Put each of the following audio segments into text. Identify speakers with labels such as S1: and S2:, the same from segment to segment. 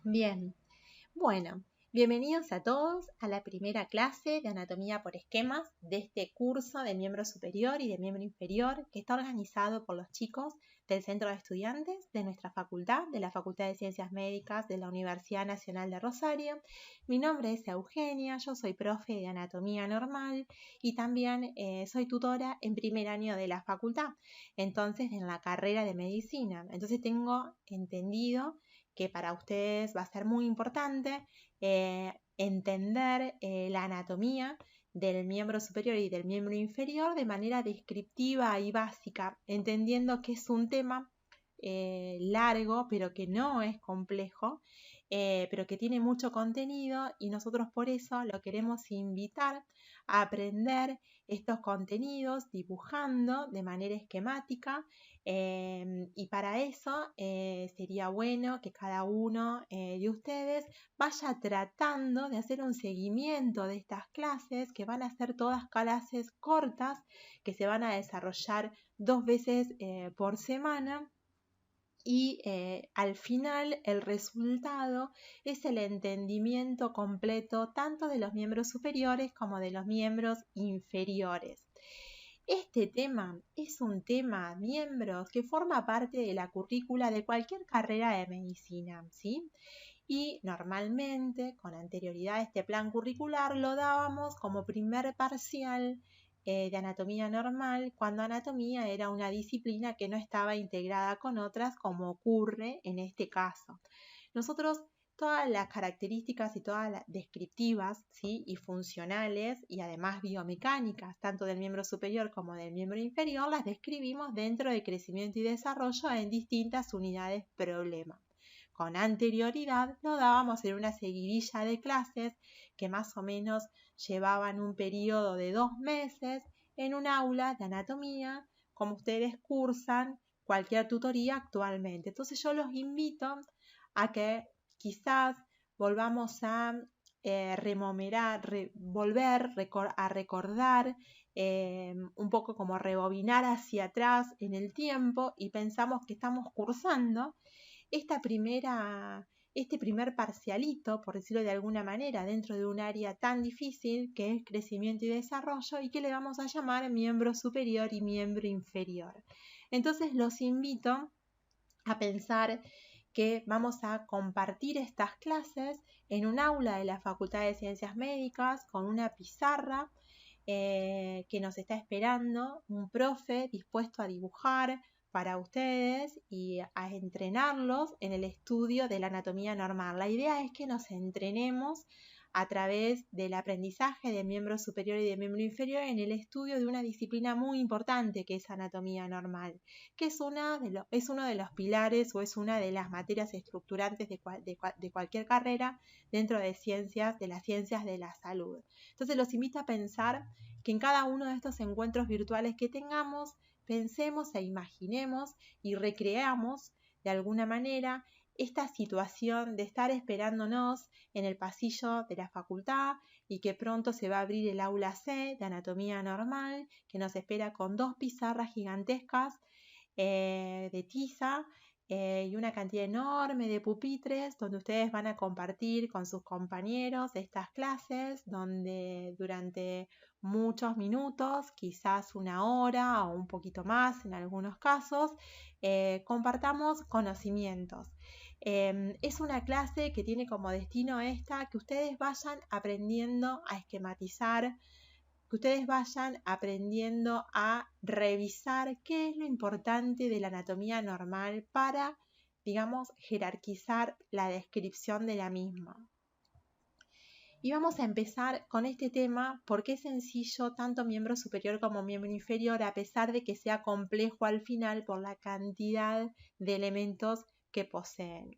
S1: Bien, bueno, bienvenidos a todos a la primera clase de anatomía por esquemas de este curso de miembro superior y de miembro inferior que está organizado por los chicos del Centro de Estudiantes de nuestra facultad, de la Facultad de Ciencias Médicas de la Universidad Nacional de Rosario. Mi nombre es Eugenia, yo soy profe de anatomía normal y también soy tutora en primer año de la facultad, entonces en la carrera de medicina. Entonces tengo entendido que para ustedes va a ser muy importante entender la anatomía del miembro superior y del miembro inferior de manera descriptiva y básica, entendiendo que es un tema largo, pero que no es complejo, pero que tiene mucho contenido y nosotros por eso lo queremos invitar a aprender estos contenidos dibujando de manera esquemática. Y para eso sería bueno que cada uno de ustedes vaya tratando de hacer un seguimiento de estas clases, que van a ser todas clases cortas, que se van a desarrollar 2 veces por semana. Y al final el resultado es el entendimiento completo tanto de los miembros superiores como de los miembros inferiores. Este tema es un tema, miembros, que forma parte de la currícula de cualquier carrera de medicina, ¿sí? Y normalmente, con anterioridad a este plan curricular, lo dábamos como primer parcial de anatomía normal, cuando anatomía era una disciplina que no estaba integrada con otras, como ocurre en este caso. Nosotros todas las características y todas las descriptivas, ¿sí? Y funcionales y además biomecánicas, tanto del miembro superior como del miembro inferior, las describimos dentro de crecimiento y desarrollo en distintas unidades problema. Con anterioridad lo dábamos en una seguidilla de clases que más o menos llevaban un periodo de 2 meses en un aula de anatomía, como ustedes cursan cualquier tutoría actualmente. Entonces yo los invito a que quizás volvamos a recordar un poco como rebobinar hacia atrás en el tiempo y pensamos que estamos cursando este primer parcialito, por decirlo de alguna manera, dentro de un área tan difícil que es crecimiento y desarrollo y que le vamos a llamar miembro superior y miembro inferior. Entonces los invito a pensar que vamos a compartir estas clases en un aula de la Facultad de Ciencias Médicas con una pizarra que nos está esperando, un profe dispuesto a dibujar para ustedes y a entrenarlos en el estudio de la anatomía normal. La idea es que nos entrenemos a través del aprendizaje de miembro superior y de miembro inferior en el estudio de una disciplina muy importante que es anatomía normal, que es uno de los pilares o es una de las materias estructurantes de cualquier carrera dentro de las ciencias de la salud. Entonces los invito a pensar que en cada uno de estos encuentros virtuales que tengamos, pensemos e imaginemos y recreamos de alguna manera esta situación de estar esperándonos en el pasillo de la facultad y que pronto se va a abrir el aula C de anatomía normal, que nos espera con 2 pizarras gigantescas de tiza y una cantidad enorme de pupitres donde ustedes van a compartir con sus compañeros estas clases, donde durante muchos minutos, quizás 1 hora o un poquito más en algunos casos, compartamos conocimientos. Es una clase que tiene como destino que ustedes vayan aprendiendo a esquematizar, que ustedes vayan aprendiendo a revisar qué es lo importante de la anatomía normal para, digamos, jerarquizar la descripción de la misma. Y vamos a empezar con este tema porque es sencillo tanto miembro superior como miembro inferior, a pesar de que sea complejo al final por la cantidad de elementos que poseen.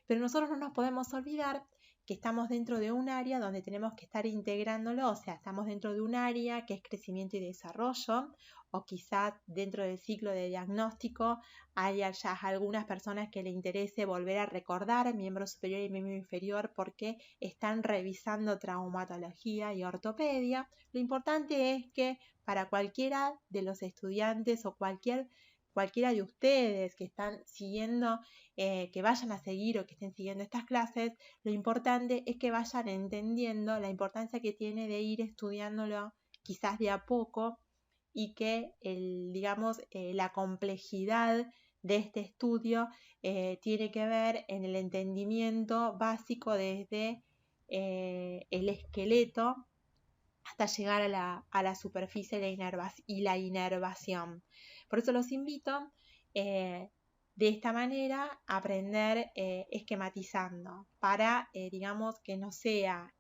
S1: Pero nosotros no nos podemos olvidar que estamos dentro de un área donde tenemos que estar integrándolo, o sea, estamos dentro de un área que es crecimiento y desarrollo, o quizás dentro del ciclo de diagnóstico haya ya algunas personas que le interese volver a recordar miembro superior y miembro inferior porque están revisando traumatología y ortopedia. Lo importante es que para cualquiera de los estudiantes o cualquier cualquiera de ustedes que están siguiendo, que vayan a seguir o que estén siguiendo estas clases, lo importante es que vayan entendiendo la importancia que tiene de ir estudiándolo quizás de a poco y que la complejidad de este estudio tiene que ver en el entendimiento básico desde el esqueleto hasta llegar a la superficie y la inervación. Por eso los invito de esta manera a aprender esquematizando para, que no sea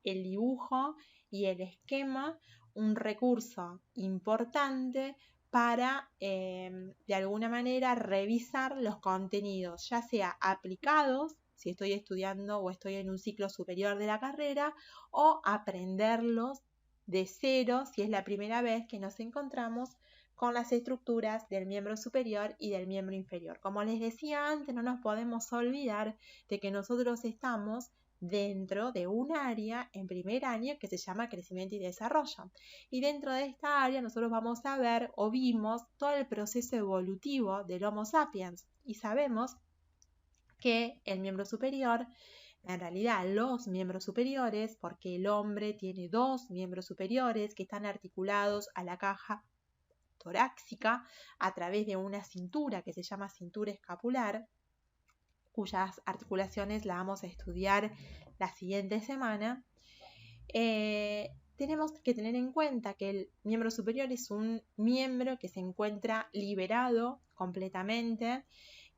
S1: el dibujo y el esquema un recurso importante para, de alguna manera, revisar los contenidos, ya sea aplicados, si estoy estudiando o estoy en un ciclo superior de la carrera, o aprenderlos de cero, si es la primera vez que nos encontramos con las estructuras del miembro superior y del miembro inferior. Como les decía antes, no nos podemos olvidar de que nosotros estamos dentro de un área en primer año que se llama crecimiento y desarrollo. Y dentro de esta área nosotros vamos a ver o vimos todo el proceso evolutivo del Homo sapiens y sabemos que el miembro superior, en realidad los miembros superiores, porque el hombre tiene dos miembros superiores que están articulados a la caja torácica a través de una cintura que se llama cintura escapular, cuyas articulaciones la vamos a estudiar la siguiente semana. Tenemos que tener en cuenta que el miembro superior es un miembro que se encuentra liberado completamente,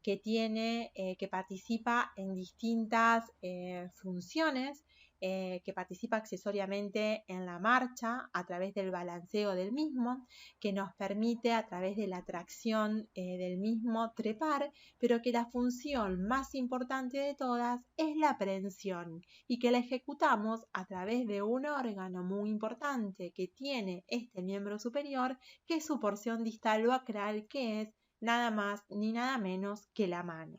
S1: que participa en distintas funciones, que participa accesoriamente en la marcha a través del balanceo del mismo, que nos permite a través de la tracción del mismo trepar, pero que la función más importante de todas es la prensión y que la ejecutamos a través de un órgano muy importante que tiene este miembro superior, que es su porción distal o acral, que es nada más ni nada menos que la mano.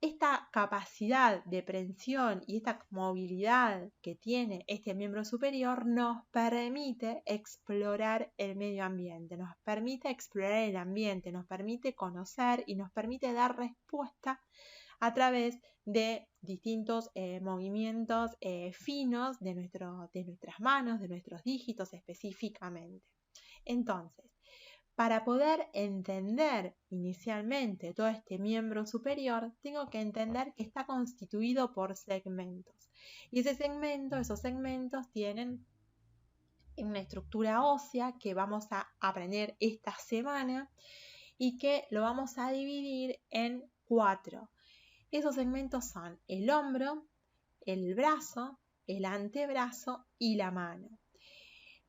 S1: Esta capacidad de prensión y esta movilidad que tiene este miembro superior nos permite explorar el medio ambiente, nos permite explorar el ambiente, nos permite conocer y nos permite dar respuesta a través de distintos movimientos finos de nuestras manos, de nuestros dígitos específicamente. Entonces, para poder entender inicialmente todo este miembro superior, tengo que entender que está constituido por segmentos. Y esos segmentos tienen una estructura ósea que vamos a aprender esta semana y que lo vamos a dividir en 4. Esos segmentos son el hombro, el brazo, el antebrazo y la mano.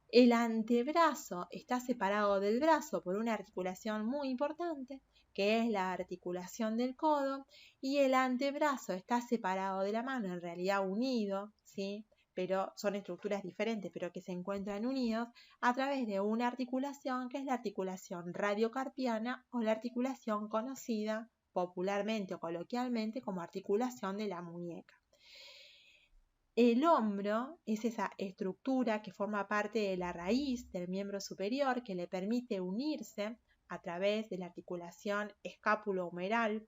S1: El antebrazo está separado del brazo por una articulación muy importante, que es la articulación del codo, y el antebrazo está separado de la mano, en realidad unido, ¿sí? Pero son estructuras diferentes, pero que se encuentran unidos a través de una articulación que es la articulación radiocarpiana o la articulación conocida popularmente o coloquialmente como articulación de la muñeca. El hombro es esa estructura que forma parte de la raíz del miembro superior que le permite unirse a través de la articulación escápulo-humeral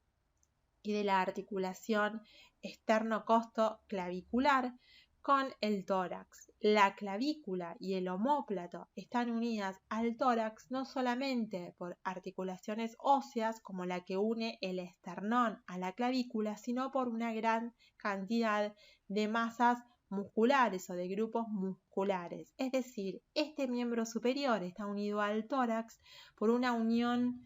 S1: y de la articulación externo-costo-clavicular con el tórax. La clavícula y el omóplato están unidas al tórax no solamente por articulaciones óseas como la que une el esternón a la clavícula, sino por una gran cantidad de masas musculares o de grupos musculares. Es decir, este miembro superior está unido al tórax por una unión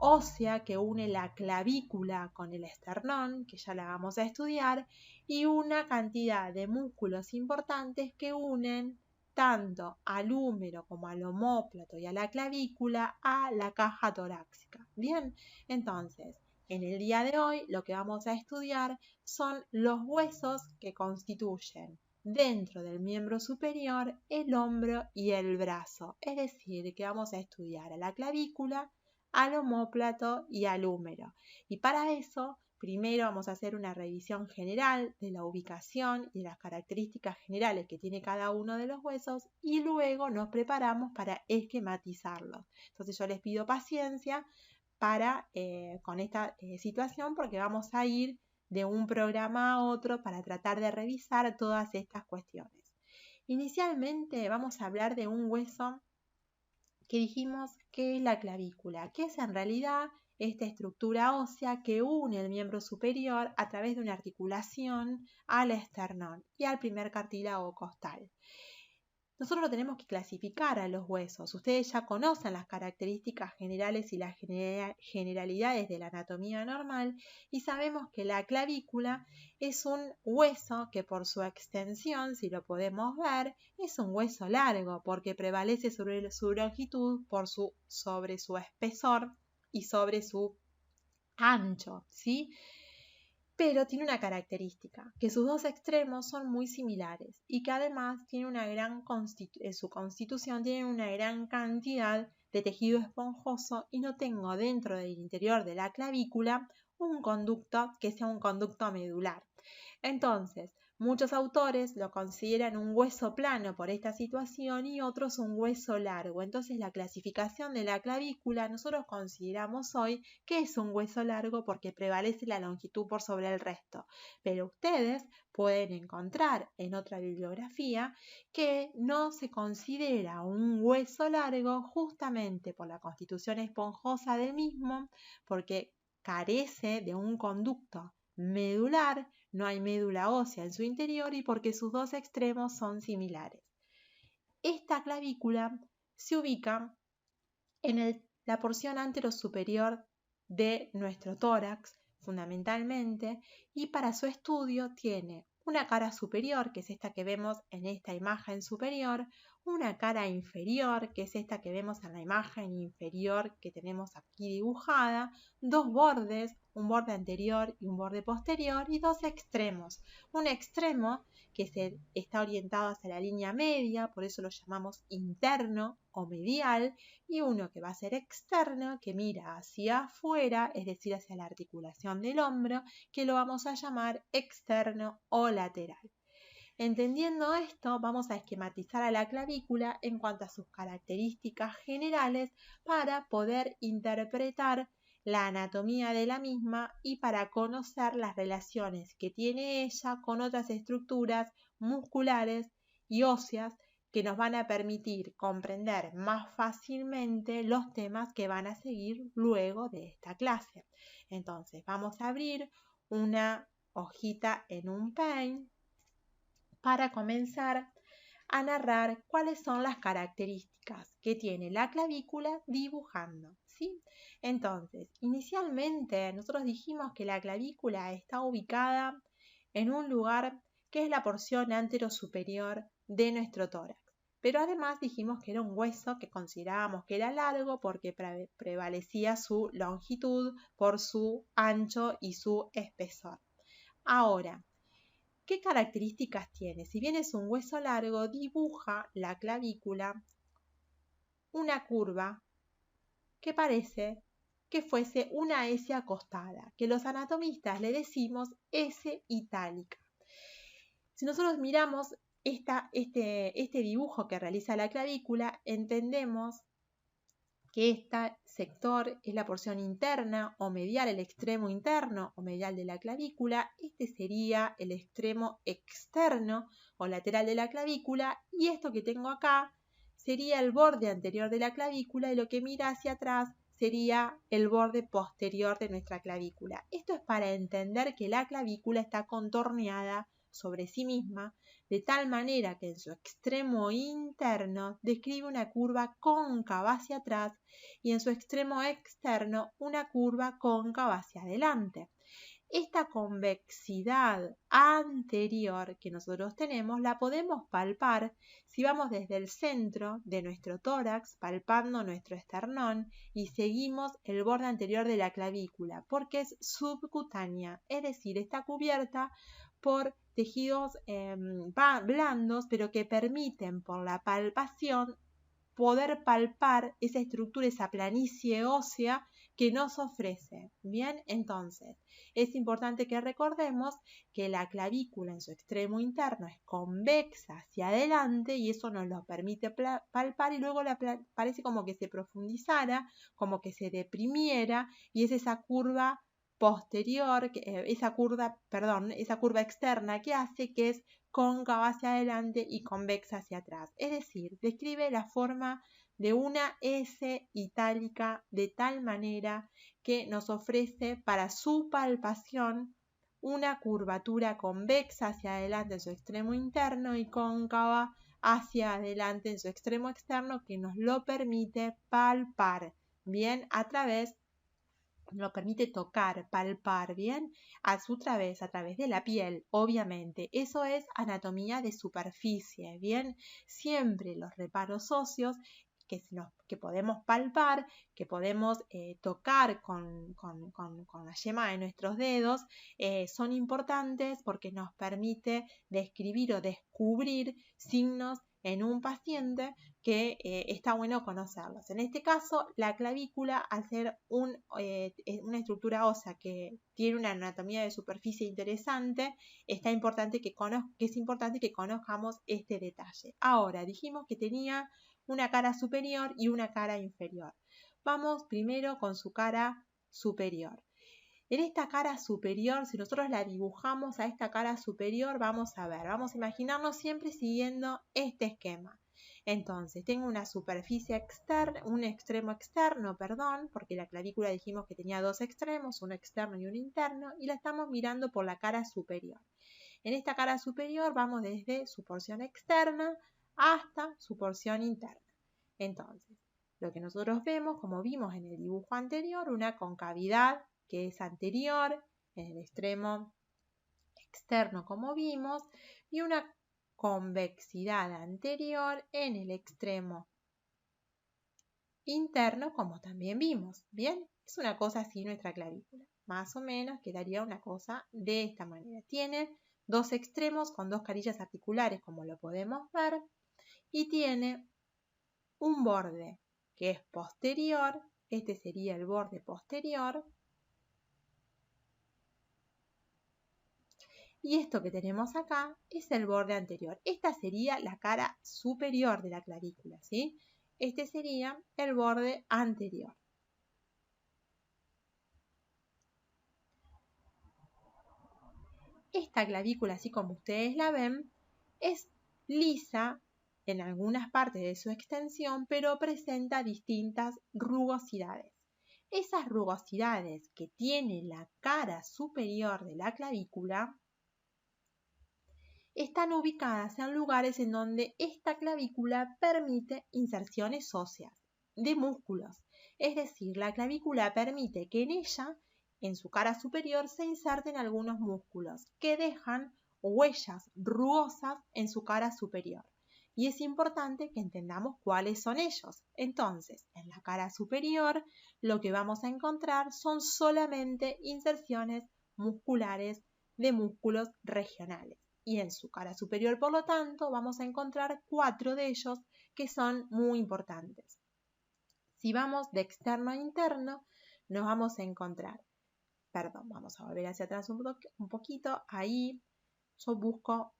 S1: ósea que une la clavícula con el esternón, que ya la vamos a estudiar, y una cantidad de músculos importantes que unen tanto al húmero como al omóplato y a la clavícula a la caja torácica. Bien, entonces, en el día de hoy lo que vamos a estudiar son los huesos que constituyen dentro del miembro superior el hombro y el brazo. Es decir, que vamos a estudiar a la clavícula, al omóplato y al húmero. Y para eso primero vamos a hacer una revisión general de la ubicación y de las características generales que tiene cada uno de los huesos y luego nos preparamos para esquematizarlos. Entonces yo les pido paciencia con esta situación porque vamos a ir de un programa a otro para tratar de revisar todas estas cuestiones. Inicialmente vamos a hablar de un hueso que dijimos que es la clavícula, que es en realidad esta estructura ósea que une el miembro superior a través de una articulación al esternón y al primer cartílago costal. Nosotros lo tenemos que clasificar a los huesos. Ustedes ya conocen las características generales y las generalidades de la anatomía normal y sabemos que la clavícula es un hueso que por su extensión, si lo podemos ver, es un hueso largo porque prevalece sobre su longitud sobre su espesor y sobre su ancho, ¿sí? Pero tiene una característica, que sus dos extremos son muy similares y que además tiene en su constitución tiene una gran cantidad de tejido esponjoso y no tengo dentro del interior de la clavícula un conducto que sea un conducto medular. Entonces, muchos autores lo consideran un hueso plano por esta situación y otros un hueso largo. Entonces, la clasificación de la clavícula nosotros consideramos hoy que es un hueso largo porque prevalece la longitud por sobre el resto. Pero ustedes pueden encontrar en otra bibliografía que no se considera un hueso largo justamente por la constitución esponjosa del mismo, porque carece de un conducto medular, no hay médula ósea en su interior y porque sus dos extremos son similares. Esta clavícula se ubica en la porción anterosuperior de nuestro tórax, fundamentalmente, y para su estudio tiene una cara superior, que es esta que vemos en esta imagen superior, una cara inferior, que es esta que vemos en la imagen inferior que tenemos aquí dibujada, dos bordes, un borde anterior y un borde posterior, y dos extremos. Un extremo que está orientado hacia la línea media, por eso lo llamamos interno o medial, y uno que va a ser externo, que mira hacia afuera, es decir, hacia la articulación del hombro, que lo vamos a llamar externo o lateral. Entendiendo esto, vamos a esquematizar a la clavícula en cuanto a sus características generales para poder interpretar la anatomía de la misma y para conocer las relaciones que tiene ella con otras estructuras musculares y óseas que nos van a permitir comprender más fácilmente los temas que van a seguir luego de esta clase. Entonces, vamos a abrir una hojita en un Paint para comenzar a narrar cuáles son las características que tiene la clavícula dibujando, ¿sí? Entonces, inicialmente nosotros dijimos que la clavícula está ubicada en un lugar que es la porción anterosuperior de nuestro tórax. Pero además dijimos que era un hueso que considerábamos que era largo porque prevalecía su longitud por su ancho y su espesor. Ahora, ¿qué características tiene? Si bien es un hueso largo, dibuja la clavícula una curva que parece que fuese una S acostada, que los anatomistas le decimos S itálica. Si nosotros miramos este dibujo que realiza la clavícula, entendemos que este sector es la porción interna o medial, el extremo interno o medial de la clavícula. Este sería el extremo externo o lateral de la clavícula y esto que tengo acá sería el borde anterior de la clavícula y lo que mira hacia atrás sería el borde posterior de nuestra clavícula. Esto es para entender que la clavícula está contorneada sobre sí misma, de tal manera que en su extremo interno describe una curva cóncava hacia atrás y en su extremo externo una curva cóncava hacia adelante. Esta convexidad anterior que nosotros tenemos la podemos palpar si vamos desde el centro de nuestro tórax, palpando nuestro esternón y seguimos el borde anterior de la clavícula, porque es subcutánea, es decir, está cubierta por tejidos blandos, pero que permiten por la palpación poder palpar esa estructura, esa planicie ósea que nos ofrece. Bien, entonces es importante que recordemos que la clavícula en su extremo interno es convexa hacia adelante y eso nos lo permite palpar y luego parece como que se profundizara, como que se deprimiera y es esa curva posterior, esa curva externa que hace que es cóncava hacia adelante y convexa hacia atrás. Es decir, describe la forma de una S itálica de tal manera que nos ofrece para su palpación una curvatura convexa hacia adelante en su extremo interno y cóncava hacia adelante en su extremo externo que nos lo permite palpar, bien, nos permite tocar, palpar, bien, a través de la piel, obviamente. Eso es anatomía de superficie, bien. Siempre los reparos óseos que podemos palpar, que podemos tocar con la yema de nuestros dedos, son importantes porque nos permite describir o descubrir signos en un paciente que está bueno conocerlos. En este caso, la clavícula, al ser una estructura ósea que tiene una anatomía de superficie interesante, es importante que conozcamos este detalle. Ahora, dijimos que tenía una cara superior y una cara inferior. Vamos primero con su cara superior. En esta cara superior, si nosotros la dibujamos a esta cara superior, vamos a imaginarnos siempre siguiendo este esquema. Entonces, tengo una superficie externa, un extremo externo, porque la clavícula dijimos que tenía dos extremos, uno externo y uno interno, y la estamos mirando por la cara superior. En esta cara superior vamos desde su porción externa hasta su porción interna. Entonces, lo que nosotros vemos, como vimos en el dibujo anterior, una concavidad que es anterior en el extremo externo, como vimos, y una convexidad anterior en el extremo interno, como también vimos. Bien, es una cosa así nuestra clavícula. Más o menos quedaría una cosa de esta manera. Tiene dos extremos con dos carillas articulares, como lo podemos ver, y tiene un borde que es posterior. Este sería el borde posterior. Y esto que tenemos acá es el borde anterior. Esta sería la cara superior de la clavícula, ¿sí? Este sería el borde anterior. Esta clavícula, así como ustedes la ven, es lisa en algunas partes de su extensión, pero presenta distintas rugosidades. Esas rugosidades que tiene la cara superior de la clavícula están ubicadas en lugares en donde esta clavícula permite inserciones óseas de músculos. Es decir, la clavícula permite que en ella, en su cara superior, se inserten algunos músculos que dejan huellas rugosas en su cara superior. Y es importante que entendamos cuáles son ellos. Entonces, en la cara superior, lo que vamos a encontrar son solamente inserciones musculares de músculos regionales. Y en su cara superior, por lo tanto, vamos a encontrar 4 de ellos que son muy importantes. Si vamos de externo a interno, nos vamos a encontrar, vamos a volver hacia atrás un poquito, ahí yo busco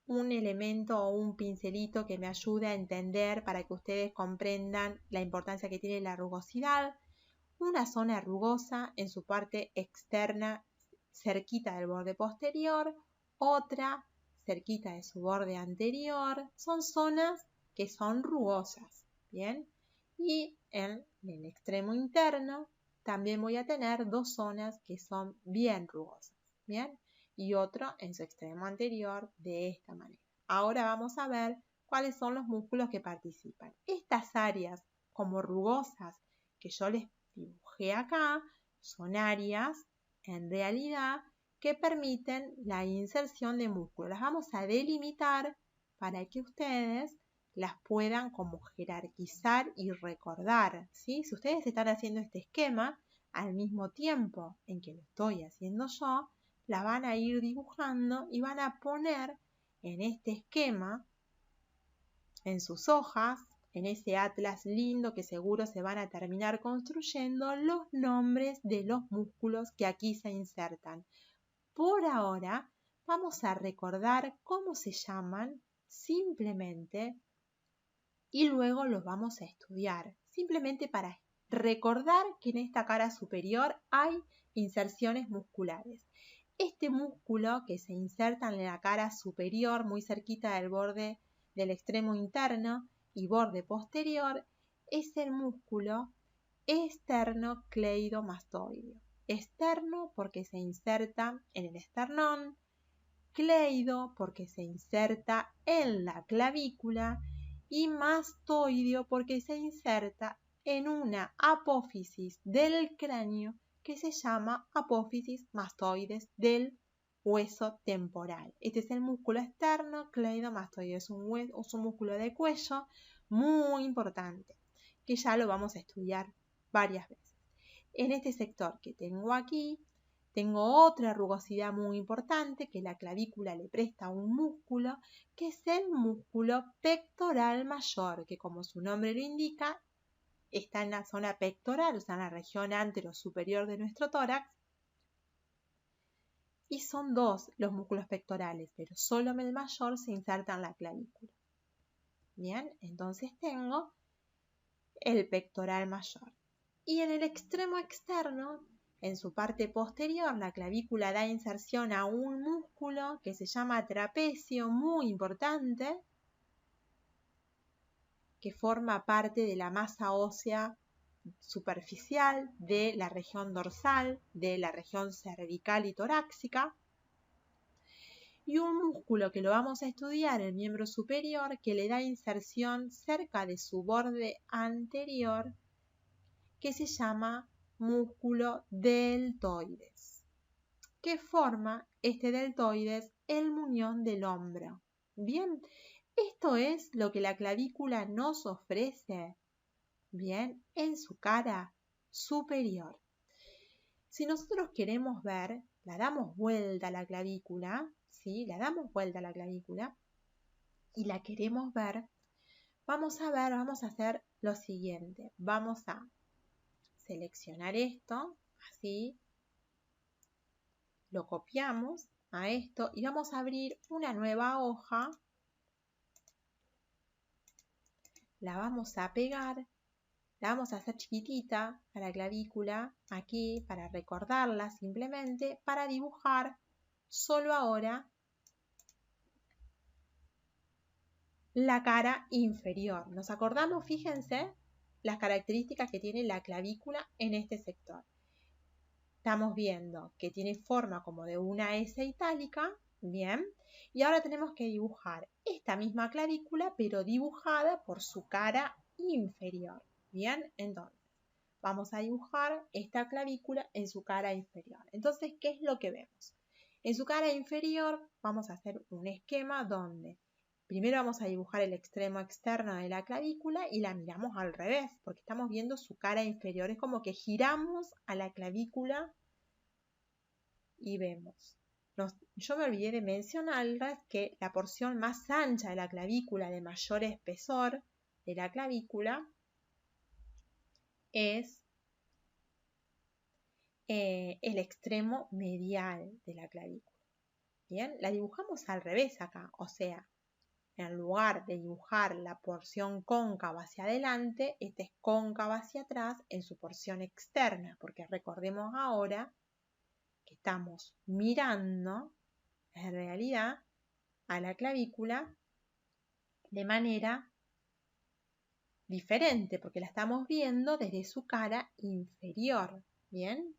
S1: un elemento o un pincelito que me ayude a entender para que ustedes comprendan la importancia que tiene la rugosidad. Una zona rugosa en su parte externa, cerquita del borde posterior, otra cerquita de su borde anterior. Son zonas que son rugosas, ¿bien? Y en el extremo interno también voy a tener dos zonas que son bien rugosas, ¿bien? Y otro en su extremo anterior de esta manera. Ahora vamos a ver cuáles son los músculos que participan. Estas áreas como rugosas que yo les dibujé acá son áreas en realidad que permiten la inserción de músculos. Las vamos a delimitar para que ustedes las puedan como jerarquizar y recordar, ¿sí? Si ustedes están haciendo este esquema al mismo tiempo en que lo estoy haciendo yo, la van a ir dibujando y van a poner en este esquema, en sus hojas, en ese atlas lindo que seguro se van a terminar construyendo, los nombres de los músculos que aquí se insertan. Por ahora vamos a recordar cómo se llaman simplemente y luego los vamos a estudiar, simplemente para recordar que en esta cara superior hay inserciones musculares. Este músculo que se inserta en la cara superior, muy cerquita del borde del extremo interno y borde posterior, es el músculo esternocleidomastoideo. Externo porque se inserta en el esternón, cleido porque se inserta en la clavícula y mastoideo porque se inserta en una apófisis del cráneo que se llama apófisis mastoides del hueso temporal. Este es el músculo esternocleidomastoideo, es un músculo de cuello muy importante que ya lo vamos a estudiar varias veces. En este sector que tengo aquí, tengo otra rugosidad muy importante que la clavícula le presta a un músculo, que es el músculo pectoral mayor, que como su nombre lo indica, está en la zona pectoral, o sea, en la región antero-superior de nuestro tórax. Y son dos los músculos pectorales, pero solo el mayor se inserta en la clavícula. Bien, entonces tengo el pectoral mayor. Y en el extremo externo, en su parte posterior, la clavícula da inserción a un músculo que se llama trapecio, muy importante, que forma parte de la masa ósea superficial de la región dorsal, de la región cervical y torácica. Y un músculo que lo vamos a estudiar, el miembro superior, que le da inserción cerca de su borde anterior, que se llama músculo deltoides, que forma este deltoides el muñón del hombro. Bien, esto es lo que la clavícula nos ofrece, bien, en su cara superior. Si nosotros queremos ver, la damos vuelta a la clavícula, ¿sí? La damos vuelta a la clavícula y la queremos ver, vamos a hacer lo siguiente. Vamos a seleccionar esto, así, lo copiamos a esto y vamos a abrir una nueva hoja, la vamos a pegar, la vamos a hacer chiquitita a la clavícula, aquí, para recordarla simplemente, para dibujar solo ahora la cara inferior. Nos acordamos, fíjense, las características que tiene la clavícula en este sector. Estamos viendo que tiene forma como de una S itálica, bien, y ahora tenemos que dibujar esta misma clavícula, pero dibujada por su cara inferior, bien, entonces vamos a dibujar esta clavícula en su cara inferior. Entonces, ¿qué es lo que vemos? En su cara inferior vamos a hacer un esquema donde primero vamos a dibujar el extremo externo de la clavícula y la miramos al revés, porque estamos viendo su cara inferior. Es como que giramos a la clavícula y vemos. Yo me olvidé de mencionarles que la porción más ancha de la clavícula, de mayor espesor de la clavícula, es el extremo medial de la clavícula. Bien, la dibujamos al revés acá, o sea, en lugar de dibujar la porción cóncava hacia adelante, esta es cóncava hacia atrás en su porción externa, porque recordemos ahora que estamos mirando en realidad a la clavícula de manera diferente, porque la estamos viendo desde su cara inferior. Bien,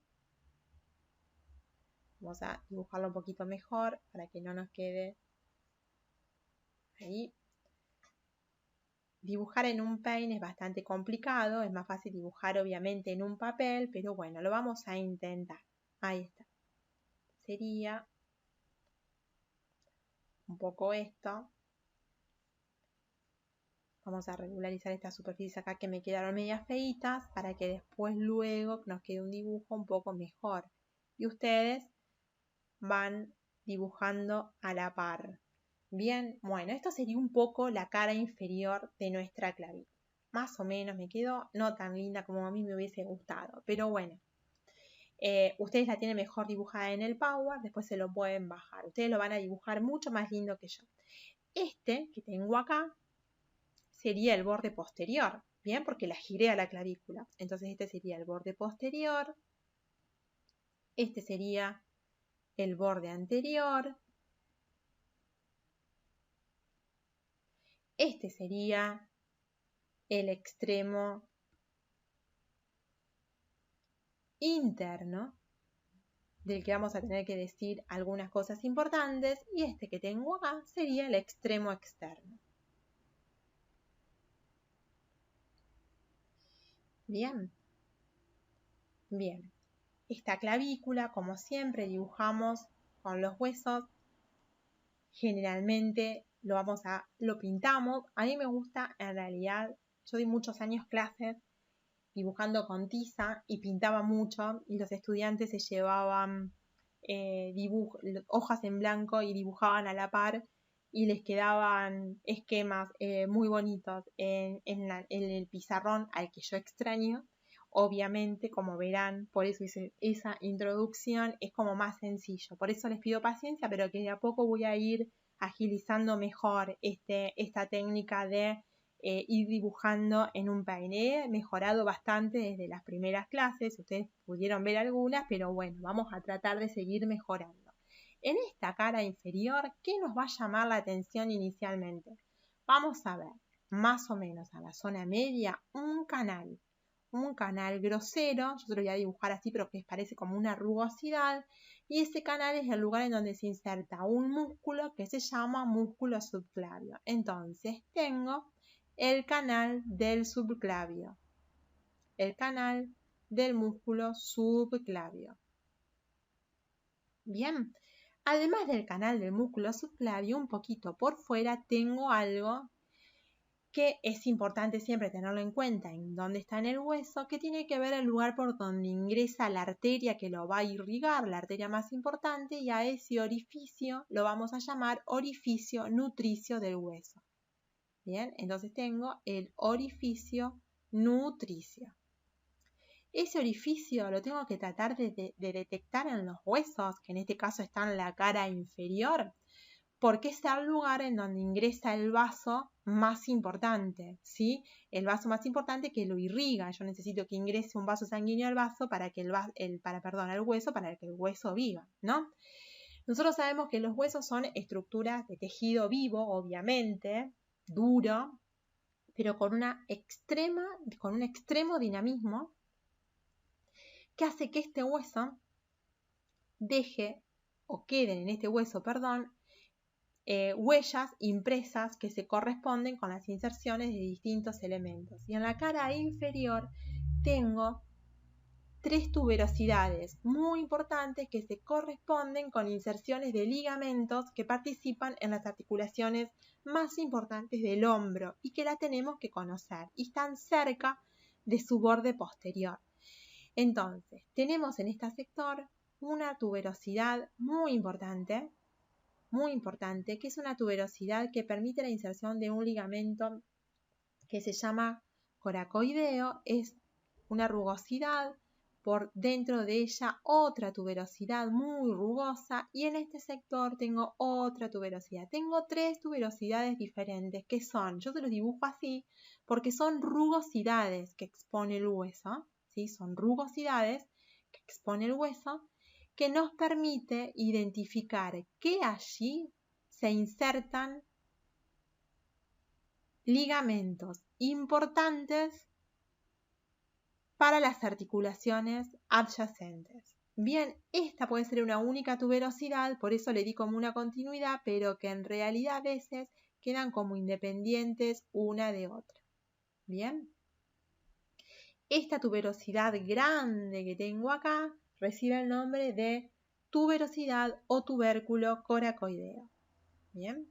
S1: vamos a dibujarlo un poquito mejor para que no nos quede ahí. Dibujar en un paint es bastante complicado, es más fácil dibujar obviamente en un papel, pero bueno, lo vamos a intentar. Ahí está. Sería un poco esto. Vamos a regularizar estas superficies acá que me quedaron medias feitas para que después luego nos quede un dibujo un poco mejor. Y ustedes van dibujando a la par. Bien, bueno, esto sería un poco la cara inferior de nuestra clavícula. más o menos, me quedó no tan linda como a mí me hubiese gustado, pero bueno. Ustedes la tienen mejor dibujada en el Power, después se lo pueden bajar. Ustedes lo van a dibujar mucho más lindo que yo. Este que tengo acá sería el borde posterior, ¿bien? Porque la giré a la clavícula. Entonces este sería el borde posterior. Este sería el borde anterior. Este sería el extremo interno, del que vamos a tener que decir algunas cosas importantes, y este que tengo acá sería el extremo externo. Bien. Bien. Esta clavícula, como siempre, dibujamos con los huesos. Generalmente lo pintamos. A mí me gusta, en realidad, yo di muchos años clases dibujando con tiza y pintaba mucho, y los estudiantes se llevaban hojas en blanco y dibujaban a la par y les quedaban esquemas muy bonitos en el pizarrón, al que yo extraño. Obviamente, como verán, por eso hice esa introducción, es como más sencillo. Por eso les pido paciencia, pero que de a poco voy a ir agilizando mejor esta técnica de ir dibujando en un paine. He mejorado bastante desde las primeras clases, ustedes pudieron ver algunas, pero bueno, vamos a tratar de seguir mejorando. En esta cara inferior, ¿qué nos va a llamar la atención inicialmente? Vamos a ver, más o menos a la zona media, un canal grosero. Yo se lo voy a dibujar así, pero que parece como una rugosidad, y ese canal es el lugar en donde se inserta un músculo que se llama músculo subclavio. Entonces tengo el canal del subclavio, el canal del músculo subclavio. Bien, además del canal del músculo subclavio, un poquito por fuera tengo algo que es importante siempre tenerlo en cuenta en dónde está en el hueso, que tiene que ver el lugar por donde ingresa la arteria que lo va a irrigar, la arteria más importante, y a ese orificio lo vamos a llamar orificio nutricio del hueso. Bien, entonces tengo el orificio nutricio. Ese orificio lo tengo que tratar de detectar en los huesos, que en este caso están en la cara inferior, porque es el lugar en donde ingresa el vaso más importante, ¿sí? El vaso más importante que lo irriga. Yo necesito que ingrese un vaso sanguíneo al vaso para que al hueso, para que el hueso viva, ¿no? Nosotros sabemos que los huesos son estructuras de tejido vivo, obviamente, duro, pero con un extremo dinamismo que hace que este hueso queden en este hueso, huellas impresas que se corresponden con las inserciones de distintos elementos. Y en la cara inferior tengo 3 tuberosidades muy importantes que se corresponden con inserciones de ligamentos que participan en las articulaciones más importantes del hombro y que la tenemos que conocer y están cerca de su borde posterior. Entonces, tenemos en este sector una tuberosidad muy importante, que es una tuberosidad que permite la inserción de un ligamento que se llama coracoideo. Es una rugosidad, por dentro de ella otra tuberosidad muy rugosa, y en este sector tengo otra tuberosidad. Tengo 3 tuberosidades diferentes que son, yo se los dibujo así porque son rugosidades que expone el hueso, ¿sí? Son rugosidades que expone el hueso, que nos permite identificar que allí se insertan ligamentos importantes para las articulaciones adyacentes. Bien, esta puede ser una única tuberosidad, por eso le di como una continuidad, pero que en realidad a veces quedan como independientes una de otra. Bien, esta tuberosidad grande que tengo acá recibe el nombre de tuberosidad o tubérculo coracoideo. Bien,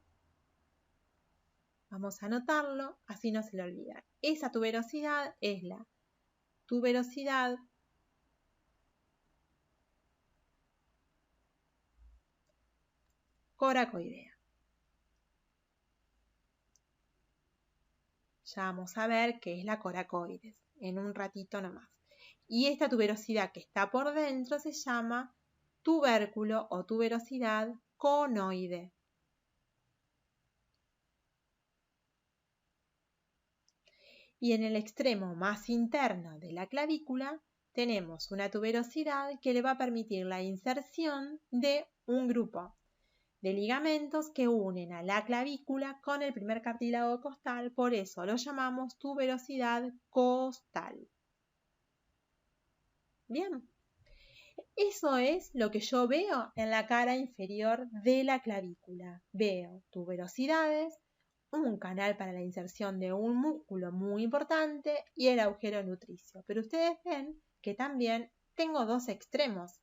S1: vamos a anotarlo, así no se lo olvida. Esa tuberosidad es la tuberosidad coracoidea. Ya vamos a ver qué es la coracoides en un ratito nomás. Y esta tuberosidad que está por dentro se llama tubérculo o tuberosidad conoide. Y en el extremo más interno de la clavícula tenemos una tuberosidad que le va a permitir la inserción de un grupo de ligamentos que unen a la clavícula con el primer cartílago costal, por eso lo llamamos tuberosidad costal. Bien, eso es lo que yo veo en la cara inferior de la clavícula. Veo tuberosidades, un canal para la inserción de un músculo muy importante y el agujero nutricio. Pero ustedes ven que también tengo dos extremos.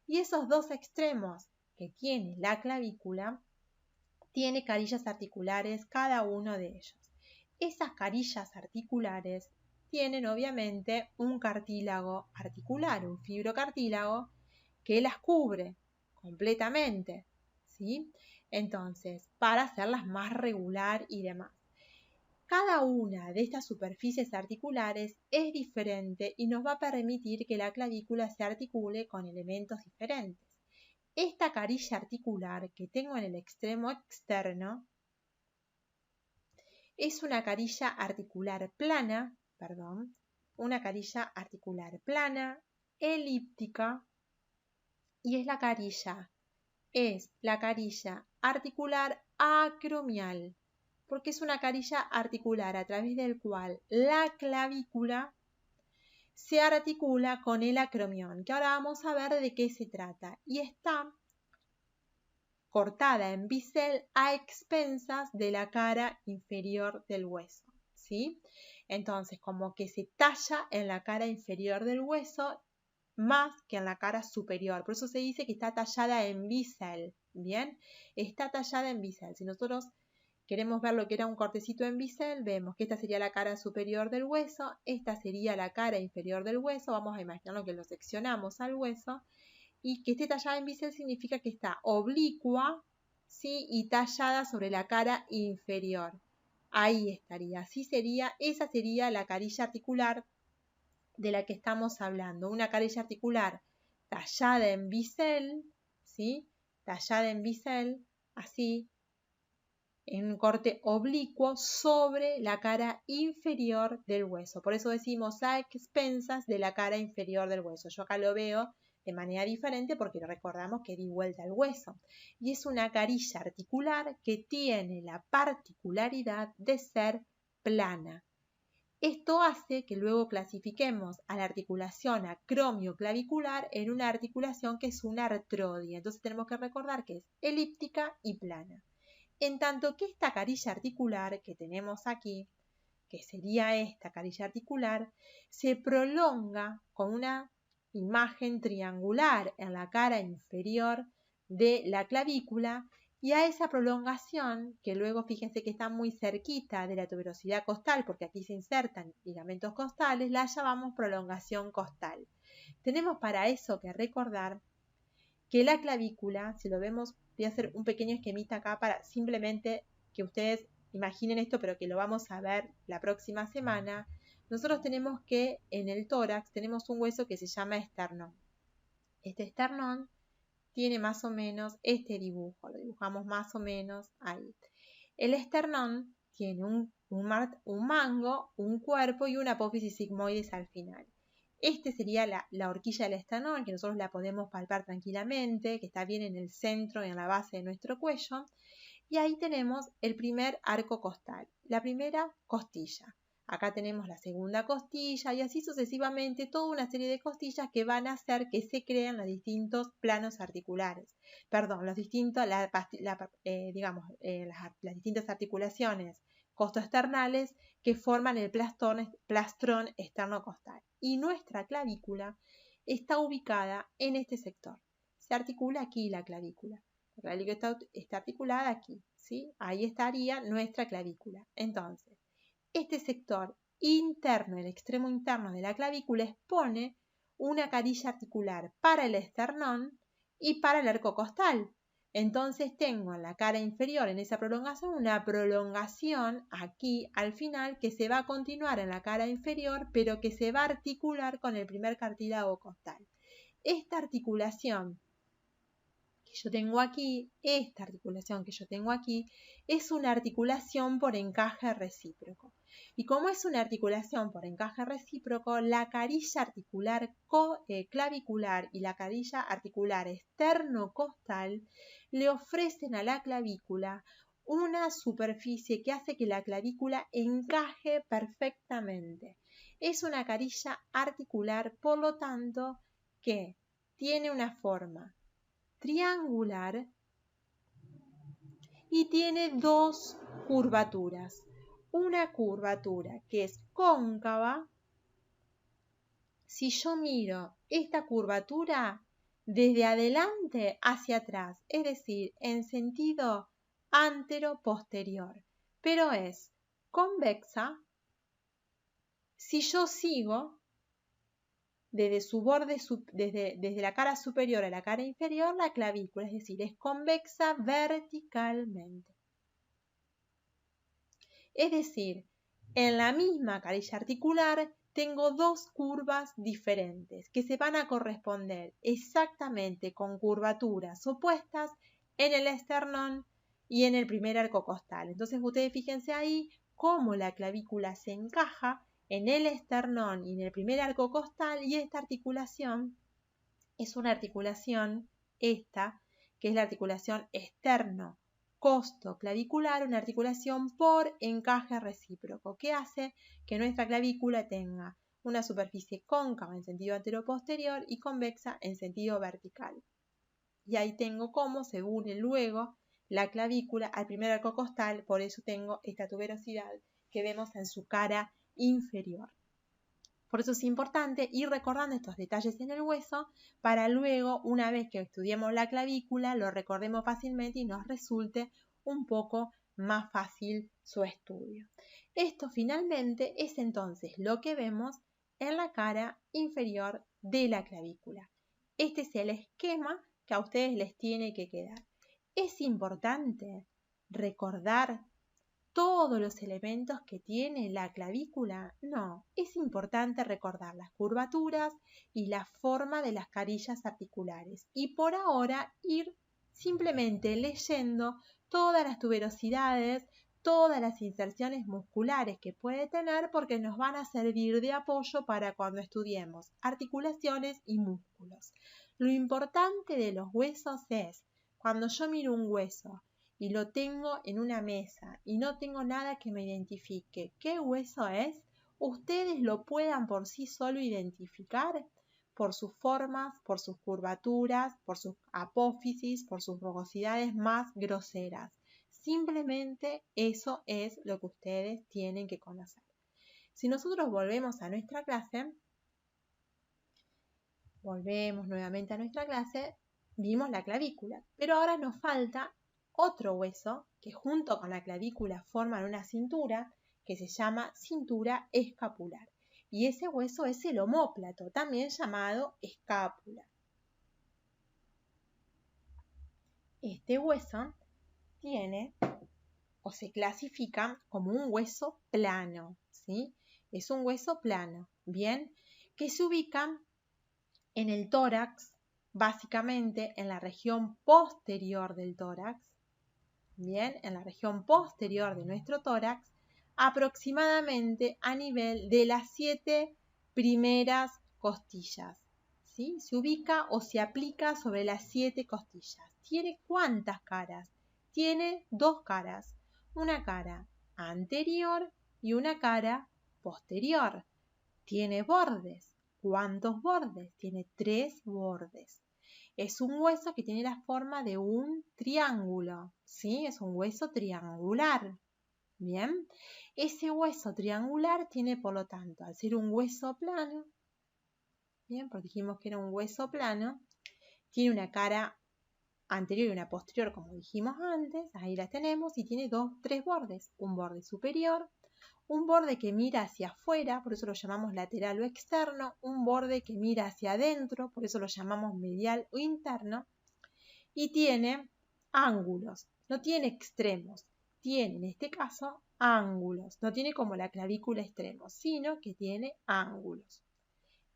S1: Y esos dos extremos que tiene la clavícula tiene carillas articulares cada uno de ellos. Esas carillas articulares tienen obviamente un cartílago articular, un fibrocartílago que las cubre completamente, ¿sí? Entonces, para hacerlas más regular y demás. Cada una de estas superficies articulares es diferente y nos va a permitir que la clavícula se articule con elementos diferentes. Esta carilla articular que tengo en el extremo externo es una carilla articular plana, elíptica, y es la carilla articular acromial, porque es una carilla articular a través del cual la clavícula se articula con el acromión, que ahora vamos a ver de qué se trata, y está cortada en bisel a expensas de la cara inferior del hueso, ¿sí? Entonces, como que se talla en la cara inferior del hueso más que en la cara superior. Por eso se dice que está tallada en bisel, ¿bien? Está tallada en bisel. Si nosotros queremos ver lo que era un cortecito en bisel, vemos que esta sería la cara superior del hueso, esta sería la cara inferior del hueso. Vamos a imaginarlo que lo seccionamos al hueso. Y que esté tallada en bisel significa que está oblicua, ¿sí? Y tallada sobre la cara inferior. Ahí estaría. Esa sería la carilla articular de la que estamos hablando. Una carilla articular tallada en bisel, ¿sí? Tallada en bisel, así, en un corte oblicuo sobre la cara inferior del hueso. Por eso decimos a expensas de la cara inferior del hueso. Yo acá lo veo de manera diferente porque recordamos que di vuelta al hueso. Y es una carilla articular que tiene la particularidad de ser plana. Esto hace que luego clasifiquemos a la articulación acromioclavicular en una articulación que es una artrodia. Entonces tenemos que recordar que es elíptica y plana. En tanto que esta carilla articular que tenemos aquí, que sería esta carilla articular, se prolonga con una imagen triangular en la cara inferior de la clavícula y a esa prolongación, que luego fíjense que está muy cerquita de la tuberosidad costal, porque aquí se insertan ligamentos costales, la llamamos prolongación costal. Tenemos para eso que recordar que la clavícula, si lo vemos, voy a hacer un pequeño esquemita acá para simplemente que ustedes imaginen esto, pero que lo vamos a ver la próxima semana. Nosotros tenemos que en el tórax tenemos un hueso que se llama esternón. Este esternón tiene más o menos este dibujo, lo dibujamos más o menos ahí. El esternón tiene un mango, un cuerpo y una apófisis sigmoides al final. Este sería la horquilla del esternón, que nosotros la podemos palpar tranquilamente, que está bien en el centro y en la base de nuestro cuello. Y ahí tenemos el primer arco costal, la primera costilla. Acá tenemos la segunda costilla y así sucesivamente toda una serie de costillas que van a hacer que se creen los distintos planos articulares. Perdón, las distintas articulaciones costoesternales que forman el plastrón esternocostal. Y nuestra clavícula está ubicada en este sector. Se articula aquí la clavícula. La clavícula está articulada aquí, ¿sí? Ahí estaría nuestra clavícula. Entonces, este sector interno, el extremo interno de la clavícula, expone una carilla articular para el esternón y para el arco costal. Entonces tengo en la cara inferior, en esa prolongación, una prolongación aquí al final que se va a continuar en la cara inferior, pero que se va a articular con el primer cartílago costal. Esta articulación que yo tengo aquí, es una articulación por encaje recíproco. Y como es una articulación por encaje recíproco, la carilla articular clavicular y la carilla articular externo-costal le ofrecen a la clavícula una superficie que hace que la clavícula encaje perfectamente. Es una carilla articular, por lo tanto, que tiene una forma triangular y tiene dos curvaturas. Una curvatura que es cóncava. Si yo miro esta curvatura desde adelante hacia atrás, es decir, en sentido antero-posterior, pero es convexa si yo sigo desde su borde, desde la cara superior a la cara inferior, la clavícula, es decir, es convexa verticalmente. Es decir, en la misma carilla articular tengo dos curvas diferentes que se van a corresponder exactamente con curvaturas opuestas en el esternón y en el primer arco costal. Entonces ustedes fíjense ahí cómo la clavícula se encaja en el esternón y en el primer arco costal, y esta articulación es una articulación, que es la articulación externo-costo-clavicular, una articulación por encaje recíproco, que hace que nuestra clavícula tenga una superficie cóncava en sentido anteroposterior y convexa en sentido vertical. Y ahí tengo cómo se une luego la clavícula al primer arco costal, por eso tengo esta tuberosidad que vemos en su cara inferior. Por eso es importante ir recordando estos detalles en el hueso para luego, una vez que estudiemos la clavícula, lo recordemos fácilmente y nos resulte un poco más fácil su estudio. Esto finalmente es entonces lo que vemos en la cara inferior de la clavícula. Este es el esquema que a ustedes les tiene que quedar. Es importante recordar todos los elementos que tiene la clavícula. No, es importante recordar las curvaturas y la forma de las carillas articulares. Y por ahora ir simplemente leyendo todas las tuberosidades, todas las inserciones musculares que puede tener, porque nos van a servir de apoyo para cuando estudiemos articulaciones y músculos. Lo importante de los huesos es, cuando yo miro un hueso y lo tengo en una mesa y no tengo nada que me identifique qué hueso es, ustedes lo puedan por sí solo identificar por sus formas, por sus curvaturas, por sus apófisis, por sus rugosidades más groseras. Simplemente eso es lo que ustedes tienen que conocer. Si nosotros volvemos a nuestra clase, vimos la clavícula, pero ahora nos falta otro hueso que junto con la clavícula forman una cintura que se llama cintura escapular. Y ese hueso es el omóplato, también llamado escápula. Este hueso tiene o se clasifica como un hueso plano, ¿sí? Es un hueso plano, ¿bien? Que se ubica en el tórax, básicamente en la región posterior del tórax, bien, en la región posterior de nuestro tórax, aproximadamente a nivel de las 7 primeras costillas, ¿sí? Se ubica o se aplica sobre las 7 costillas. ¿Tiene cuántas caras? Tiene 2 caras, una cara anterior y una cara posterior. Tiene bordes. ¿Cuántos bordes? Tiene 3 bordes. Es un hueso que tiene la forma de un triángulo, ¿sí? Es un hueso triangular, ¿bien? Ese hueso triangular tiene, por lo tanto, al ser un hueso plano, ¿bien? Porque dijimos que era un hueso plano, tiene una cara anterior y una posterior, como dijimos antes, ahí las tenemos, y tiene 3 bordes, un borde superior, un borde que mira hacia afuera, por eso lo llamamos lateral o externo, un borde que mira hacia adentro, por eso lo llamamos medial o interno, y tiene ángulos, no tiene extremos, tiene en este caso ángulos, no tiene como la clavícula extremos, sino que tiene ángulos.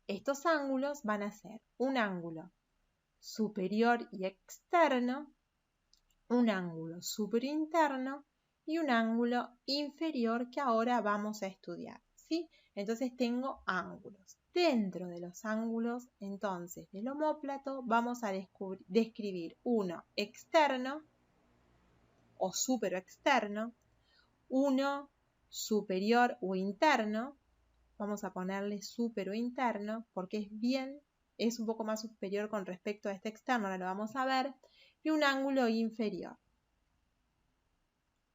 S1: Estos ángulos van a ser un ángulo superior y externo, un ángulo superior interno y un ángulo inferior que ahora vamos a estudiar, ¿sí? Entonces tengo ángulos. Dentro de los ángulos, entonces, del omóplato vamos a describir uno externo o superoexterno, uno superior o interno, vamos a ponerle super o interno porque es un poco más superior con respecto a este externo, ahora lo vamos a ver, y un ángulo inferior.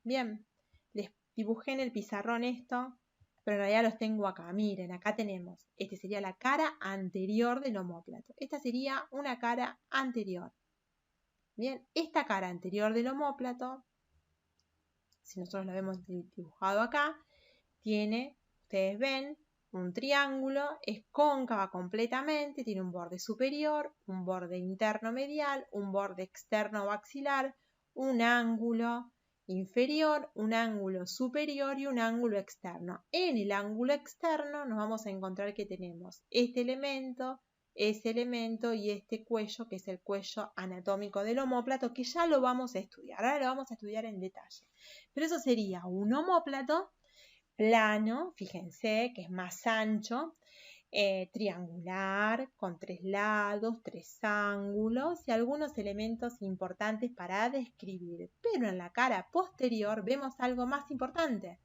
S1: Bien, les dibujé en el pizarrón esto, pero en realidad los tengo acá. Miren, acá tenemos, este sería la cara anterior del omóplato. Esta sería una cara anterior. Bien, esta cara anterior del omóplato, si nosotros lo vemos dibujado acá, tiene, ustedes ven, un triángulo, es cóncava completamente, tiene un borde superior, un borde interno medial, un borde externo axilar, un ángulo inferior, un ángulo superior y un ángulo externo. En el ángulo externo nos vamos a encontrar que tenemos este elemento, ese elemento y este cuello, que es el cuello anatómico del omóplato, que ya lo vamos a estudiar. Ahora lo vamos a estudiar en detalle. Pero eso sería un omóplato plano, fíjense que es más ancho, triangular, con 3 lados, 3 ángulos y algunos elementos importantes para describir. Pero en la cara posterior vemos algo más importante.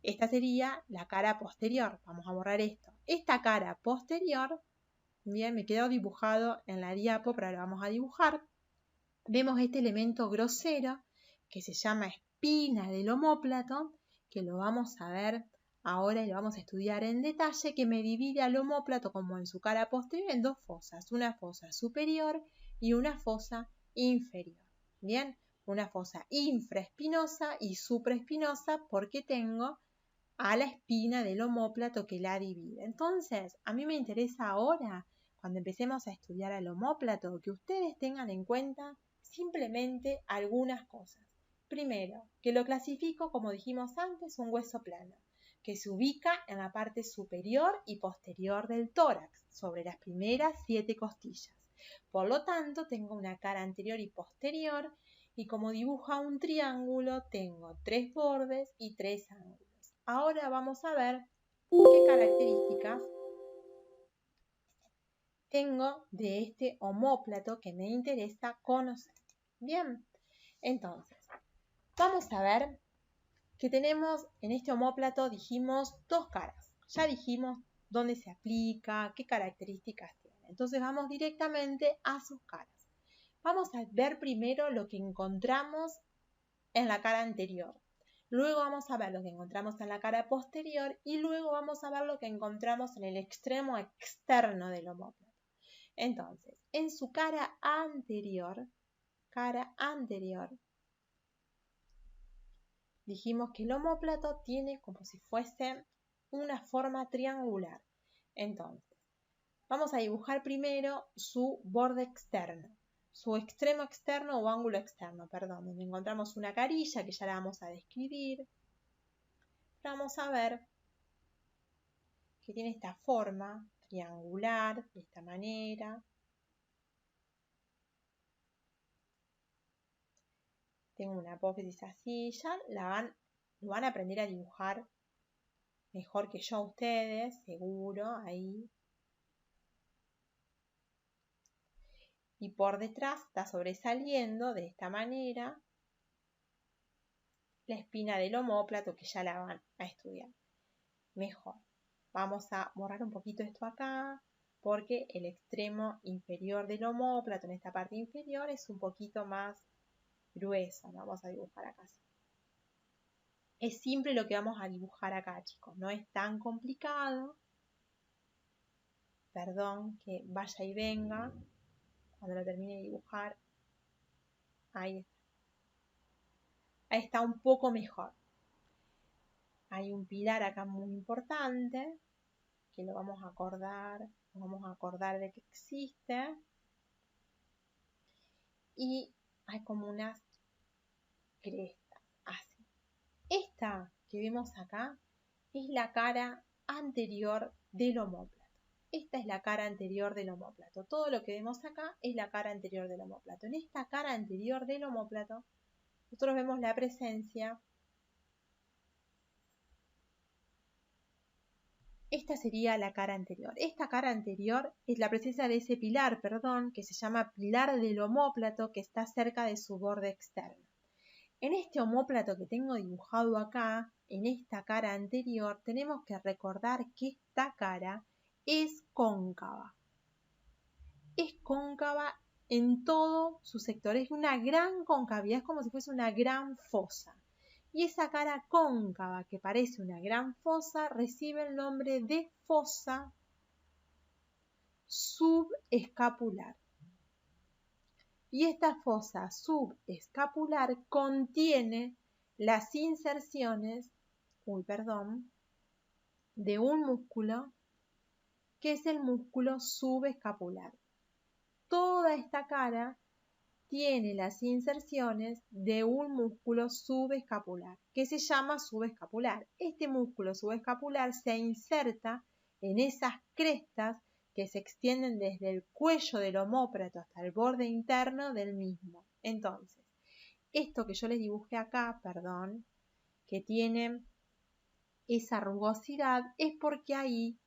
S1: Esta sería la cara posterior. Vamos a borrar esto. Esta cara posterior, bien, me quedó dibujado en la diapo, pero ahora vamos a dibujar. Vemos este elemento grosero que se llama espina del omóplato, que lo vamos a ver ahora y lo vamos a estudiar en detalle, que me divide al omóplato como en su cara posterior en dos fosas, una fosa superior y una fosa inferior. Bien, una fosa infraespinosa y supraespinosa porque tengo a la espina del omóplato que la divide. Entonces, a mí me interesa ahora, cuando empecemos a estudiar al omóplato, que ustedes tengan en cuenta simplemente algunas cosas. Primero, que lo clasifico, como dijimos antes, un hueso plano, que se ubica en la parte superior y posterior del tórax, sobre las primeras 7 costillas. Por lo tanto, tengo una cara anterior y posterior, y como dibuja un triángulo, tengo 3 bordes y 3 ángulos. Ahora vamos a ver qué características tengo de este omóplato que me interesa conocer. Bien, entonces, vamos a ver que tenemos en este omóplato, dijimos, 2 caras. Ya dijimos dónde se aplica, qué características tiene. Entonces vamos directamente a sus caras. Vamos a ver primero lo que encontramos en la cara anterior. Luego vamos a ver lo que encontramos en la cara posterior y luego vamos a ver lo que encontramos en el extremo externo del omóplato. Entonces, en su cara anterior, dijimos que el omóplato tiene como si fuese una forma triangular. Entonces, vamos a dibujar primero su borde externo, su extremo externo o ángulo externo, perdón, donde encontramos una carilla que ya la vamos a describir. Vamos a ver que tiene esta forma triangular, de esta manera. Tengo una apófisis así, ya lo van a aprender a dibujar mejor que yo ustedes, seguro, ahí. Y por detrás está sobresaliendo de esta manera la espina del omóplato, que ya la van a estudiar mejor. Vamos a borrar un poquito esto acá, porque el extremo inferior del omóplato, en esta parte inferior, es un poquito más grueso. Vamos a dibujar acá así. Es simple lo que vamos a dibujar acá, chicos. No es tan complicado. Perdón que vaya y venga. Cuando lo termine de dibujar. Ahí está. Ahí está un poco mejor. Hay un pilar acá muy importante. Que lo vamos a acordar. Nos vamos a acordar de que existe. Y hay como unas crestas, así. Esta que vemos acá es la cara anterior del omóplato. Esta es la cara anterior del omóplato. Todo lo que vemos acá es la cara anterior del omóplato. En esta cara anterior del omóplato, nosotros vemos la presencia. Esta sería la cara anterior. Esta cara anterior es la presencia de ese pilar, que se llama pilar del omóplato, que está cerca de su borde externo. En este omóplato que tengo dibujado acá, en esta cara anterior, tenemos que recordar que esta cara es cóncava. Es cóncava en todo su sector. Es una gran concavidad, es como si fuese una gran fosa. Y esa cara cóncava que parece una gran fosa recibe el nombre de fosa subescapular. Y esta fosa subescapular contiene las inserciones, de un músculo que es el músculo subescapular. Toda esta cara tiene las inserciones de un músculo subescapular, que se llama subescapular. Este músculo subescapular se inserta en esas crestas que se extienden desde el cuello del omóplato hasta el borde interno del mismo. Entonces, esto que yo les dibujé acá, que tiene esa rugosidad, es porque ahí,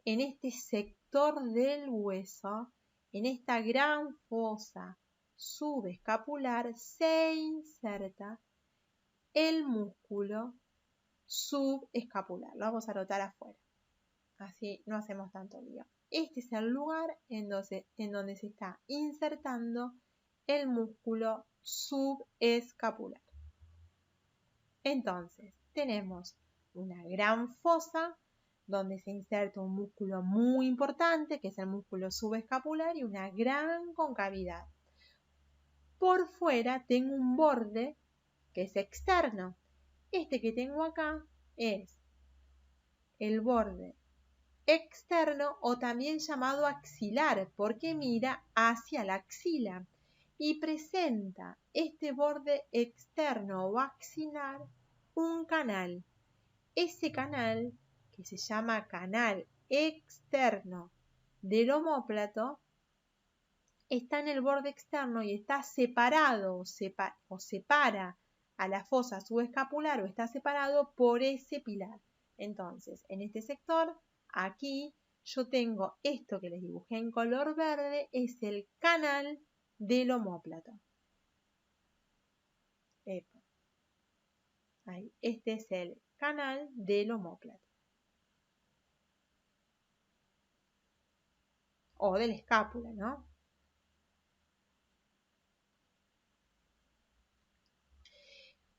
S1: en este sector del hueso, en esta gran fosa subescapular, se inserta el músculo subescapular. Lo vamos a anotar afuera, así no hacemos tanto lío. Este es el lugar en donde se está insertando el músculo subescapular. Entonces, tenemos una gran fosa donde se inserta un músculo muy importante, que es el músculo subescapular, y una gran concavidad. Por fuera tengo un borde que es externo. Este que tengo acá es el borde externo, o también llamado axilar, porque mira hacia la axila y presenta este borde externo o axilar un canal. Ese canal, que se llama canal externo del omóplato, está en el borde externo y está separado o separa a la fosa subescapular, o está separado por ese pilar. Entonces, en este sector, aquí yo tengo esto que les dibujé en color verde, es el canal del omóplato. Ahí, este es el canal del omóplato. O de la escápula, ¿no?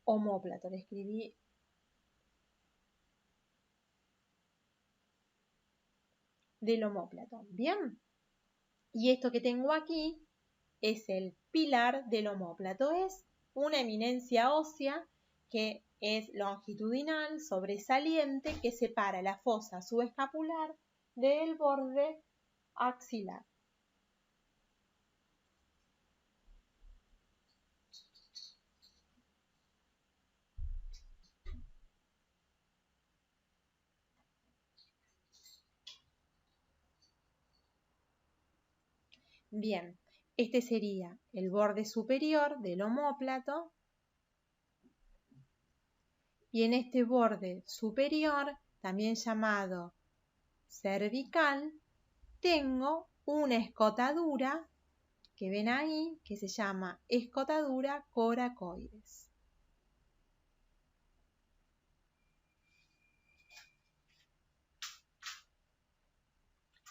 S1: Omóplato, le escribí del omóplato. Bien. Y esto que tengo aquí es el pilar del omóplato. Es una eminencia ósea que es longitudinal, sobresaliente, que separa la fosa subescapular del borde axilar. Bien, este sería el borde superior del omóplato, y en este borde superior, también llamado cervical, tengo una escotadura que ven ahí, que se llama escotadura coracoides.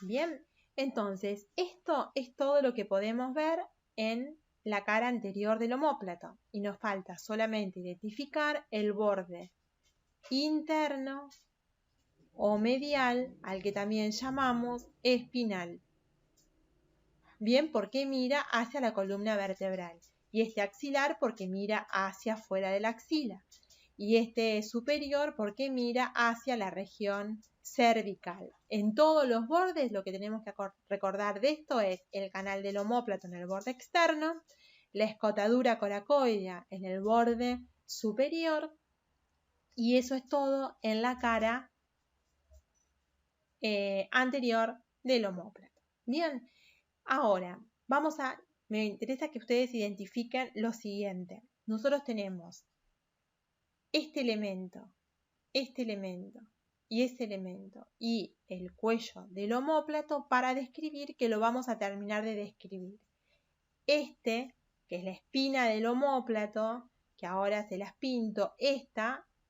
S1: Bien, entonces esto es todo lo que podemos ver en la cara anterior del omóplato, y nos falta solamente identificar el borde interno o medial, al que también llamamos espinal. Bien, porque mira hacia la columna vertebral, y este axilar porque mira hacia afuera de la axila, y este superior porque mira hacia la región cervical. En todos los bordes lo que tenemos que recordar de esto es el canal del omóplato en el borde externo, la escotadura coracoidea en el borde superior, y eso es todo en la cara anterior del omóplato. Bien, ahora me interesa que ustedes identifiquen lo siguiente. Nosotros tenemos este elemento y ese elemento y el cuello del omóplato para describir, que lo vamos a terminar de describir. Que es la espina del omóplato, que ahora se las pinto,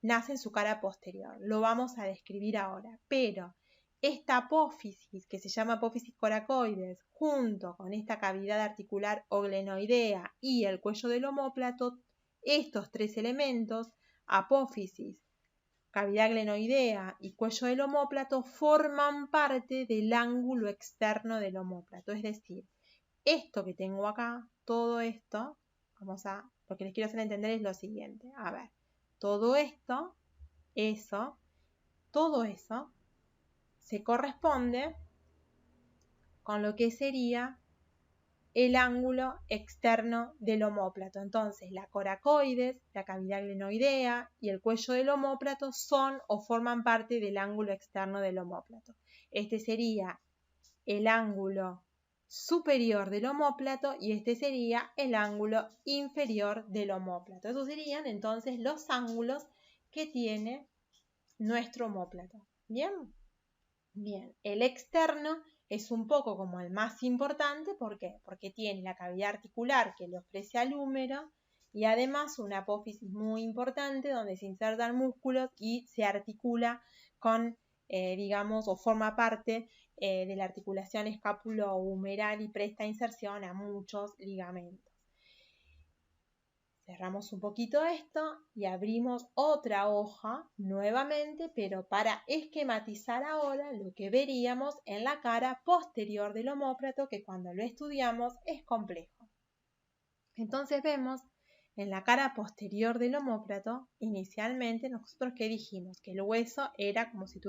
S1: nace en su cara posterior. Lo vamos a describir ahora, pero esta apófisis, que se llama apófisis coracoides, junto con esta cavidad articular o glenoidea y el cuello del omóplato, estos tres elementos, apófisis, cavidad glenoidea y cuello del omóplato, forman parte del ángulo externo del omóplato. Es decir, esto que tengo acá, todo esto, lo que les quiero hacer entender es lo siguiente. A ver, todo esto, todo eso, se corresponde con lo que sería el ángulo externo del omóplato. Entonces, la coracoides, la cavidad glenoidea y el cuello del omóplato son o forman parte del ángulo externo del omóplato. Este sería el ángulo superior del omóplato y este sería el ángulo inferior del omóplato. Esos serían entonces los ángulos que tiene nuestro omóplato. ¿Bien? Bien, el externo es un poco como el más importante. ¿Por qué? Porque tiene la cavidad articular que le ofrece al húmero y además una apófisis muy importante donde se insertan músculos y se articula con, digamos, o forma parte de la articulación escápulo-humeral y presta inserción a muchos ligamentos. Cerramos un poquito esto y abrimos otra hoja nuevamente, pero para esquematizar ahora lo que veríamos en la cara posterior del omóplato, que cuando lo estudiamos es complejo. Entonces vemos en la cara posterior del omóplato, inicialmente nosotros ¿qué dijimos? Que el hueso era como si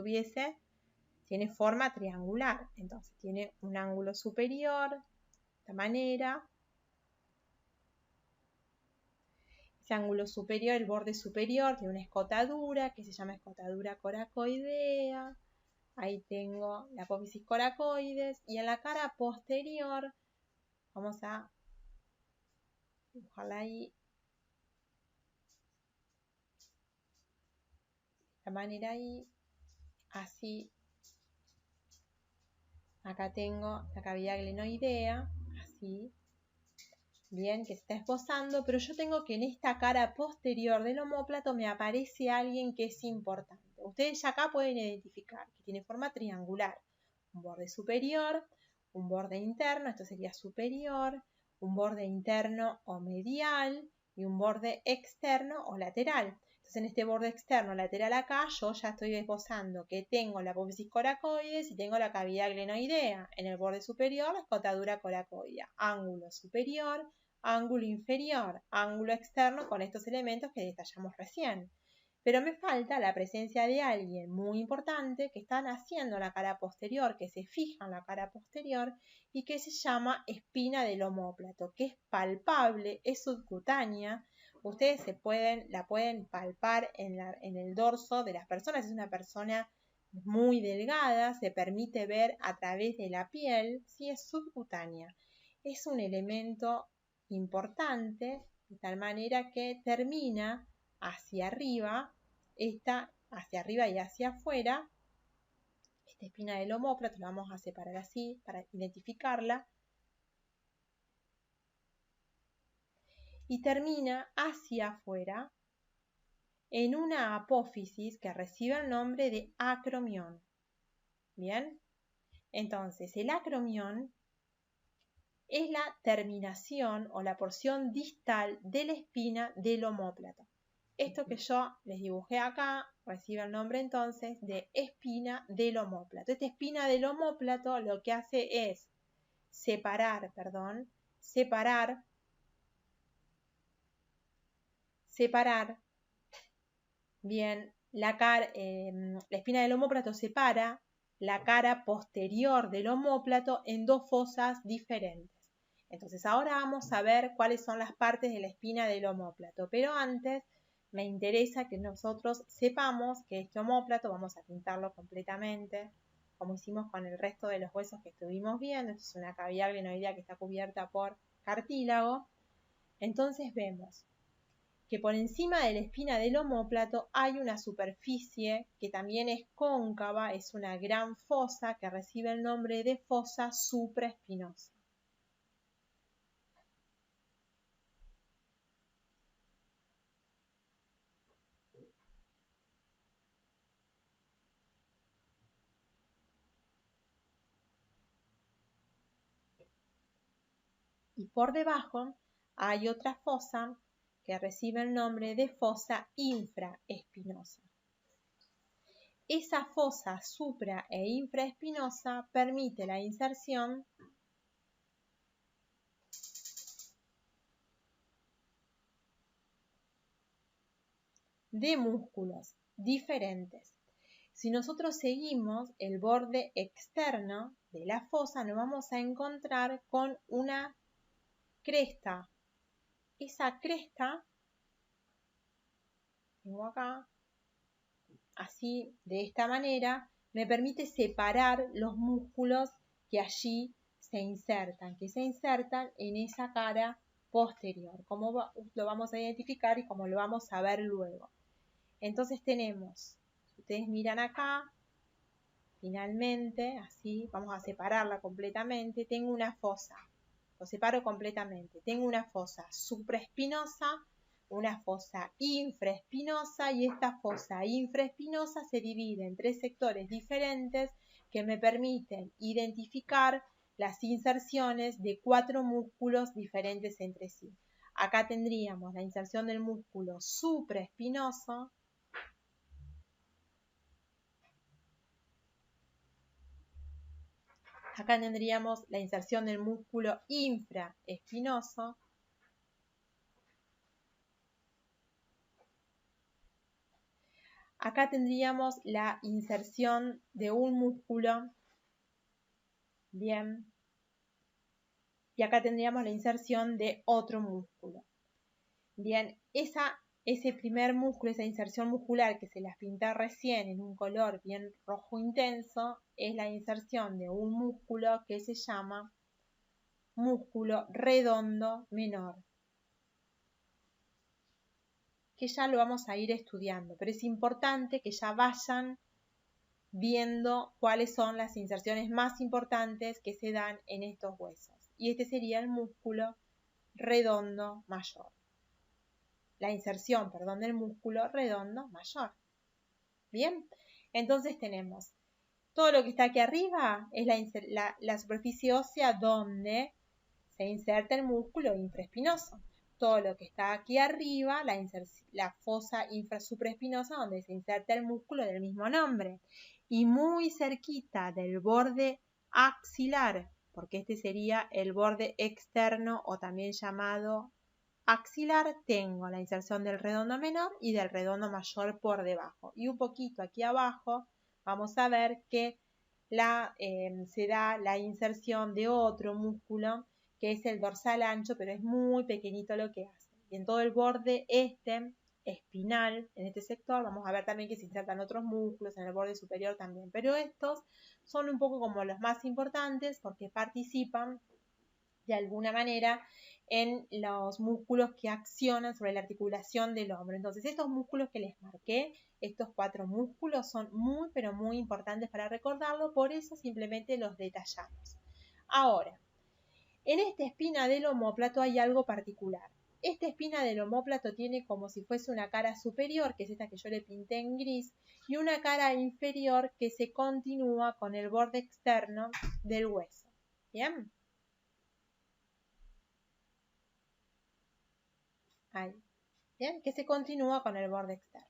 S1: tiene forma triangular, entonces tiene un ángulo superior, de esta manera. Ese ángulo superior, el borde superior, tiene una escotadura que se llama escotadura coracoidea. Ahí tengo la apófisis coracoides. Y en la cara posterior, vamos a dibujarla ahí. De esta manera ahí. Así. Acá tengo la cavidad glenoidea. Así. Bien, que se está esbozando, pero yo tengo que en esta cara posterior del omóplato me aparece alguien que es importante. Ustedes ya acá pueden identificar que tiene forma triangular, un borde superior, un borde interno, esto sería superior, un borde interno o medial y un borde externo o lateral. Entonces en este borde externo lateral acá yo ya estoy esbozando que tengo la apófisis coracoides y tengo la cavidad glenoidea. En el borde superior la escotadura coracoidea, ángulo superior, ángulo inferior, ángulo externo con estos elementos que detallamos recién. Pero me falta la presencia de alguien muy importante que está haciendo la cara posterior, que se fija en la cara posterior y que se llama espina del omóplato, que es palpable, es subcutánea. Ustedes la pueden palpar en el dorso de las personas. Es una persona muy delgada, se permite ver a través de la piel, sí, es subcutánea. Es un elemento importante, de tal manera que termina hacia arriba, hacia arriba y hacia afuera. Esta espina del omóplato la vamos a separar así para identificarla. Y termina hacia afuera en una apófisis que recibe el nombre de acromión. ¿Bien? Entonces, el acromión es la terminación o la porción distal de la espina del omóplato. Esto que yo les dibujé acá recibe el nombre entonces de espina del omóplato. Esta espina del omóplato lo que hace es separar bien la espina del omóplato separa la cara posterior del omóplato en dos fosas diferentes. Entonces ahora vamos a ver cuáles son las partes de la espina del omóplato, pero antes me interesa que nosotros sepamos que este omóplato vamos a pintarlo completamente, como hicimos con el resto de los huesos que estuvimos viendo. Esto es una cavidad glenoidea que está cubierta por cartílago. Entonces vemos que por encima de la espina del omóplato hay una superficie que también es cóncava, es una gran fosa que recibe el nombre de fosa supraespinosa. Y por debajo hay otra fosa que recibe el nombre de fosa infraespinosa. Esa fosa supra e infraespinosa permite la inserción de músculos diferentes. Si nosotros seguimos el borde externo de la fosa, nos vamos a encontrar con una cresta. Esa cresta, tengo acá, así, de esta manera, me permite separar los músculos que allí se insertan en esa cara posterior, como lo vamos a identificar y como lo vamos a ver luego. Entonces tenemos, si ustedes miran acá, finalmente, así, vamos a separarla completamente, tengo una fosa, lo separo completamente, tengo una fosa supraespinosa, una fosa infraespinosa, y esta fosa infraespinosa se divide en 3 sectores diferentes que me permiten identificar las inserciones de 4 músculos diferentes entre sí. Acá tendríamos la inserción del músculo supraespinoso, acá tendríamos la inserción del músculo infraespinoso, acá tendríamos la inserción de un músculo, bien, y acá tendríamos la inserción de otro músculo. Bien, ese primer músculo, esa inserción muscular que se las pinté recién en un color bien rojo intenso, es la inserción de un músculo que se llama músculo redondo menor, que ya lo vamos a ir estudiando, pero es importante que ya vayan viendo cuáles son las inserciones más importantes que se dan en estos huesos. Y este sería el músculo redondo mayor. La inserción, perdón, del músculo redondo mayor. Bien, entonces tenemos todo lo que está aquí arriba es la superficie ósea donde se inserta el músculo infraespinoso. Todo lo que está aquí arriba, la fosa infrasupraespinosa donde se inserta el músculo del mismo nombre. Y muy cerquita del borde axilar, porque este sería el borde externo o también llamado axilar, tengo la inserción del redondo menor y del redondo mayor por debajo. Y un poquito aquí abajo vamos a ver que se da la inserción de otro músculo que es el dorsal ancho, pero es muy pequeñito lo que hace. Y en todo el borde espinal, en este sector, vamos a ver también que se insertan otros músculos, en el borde superior también. Pero estos son un poco como los más importantes porque participan de alguna manera en los músculos que accionan sobre la articulación del hombro. Entonces, estos músculos que les marqué, estos 4 músculos, son muy, pero muy importantes para recordarlo, por eso simplemente los detallamos. Ahora, en esta espina del omóplato hay algo particular. Esta espina del omóplato tiene como si fuese una cara superior, que es esta que yo le pinté en gris, y una cara inferior que se continúa con el borde externo del hueso. ¿Bien? Ahí. ¿Bien? Que se continúa con el borde externo.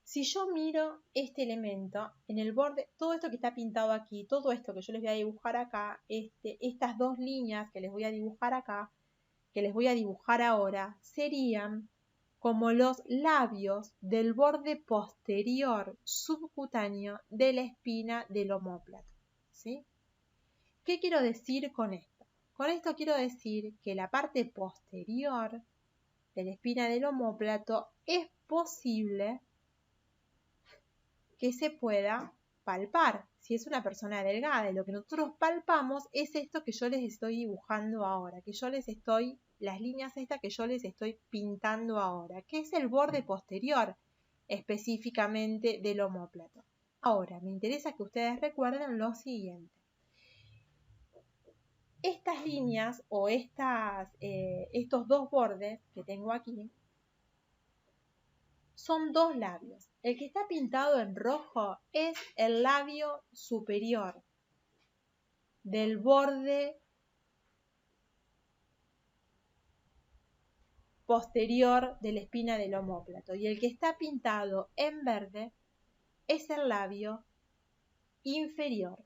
S1: Si yo miro este elemento en el borde, todo esto que está pintado aquí, todo esto que yo les voy a dibujar acá, estas 2 líneas que les voy a dibujar acá, que les voy a dibujar ahora, serían como los labios del borde posterior subcutáneo de la espina del omóplato. ¿Sí? ¿Qué quiero decir con esto? Con esto quiero decir que la parte posterior de la espina del omóplato es posible que se pueda palpar si es una persona delgada. Y lo que nosotros palpamos es esto que yo les estoy dibujando ahora, las líneas estas que yo les estoy pintando ahora, que es el borde posterior específicamente del omóplato. Ahora, me interesa que ustedes recuerden lo siguiente. Estas líneas o estos dos bordes que tengo aquí son dos labios. El que está pintado en rojo es el labio superior del borde posterior de la espina del omóplato, y el que está pintado en verde es el labio inferior.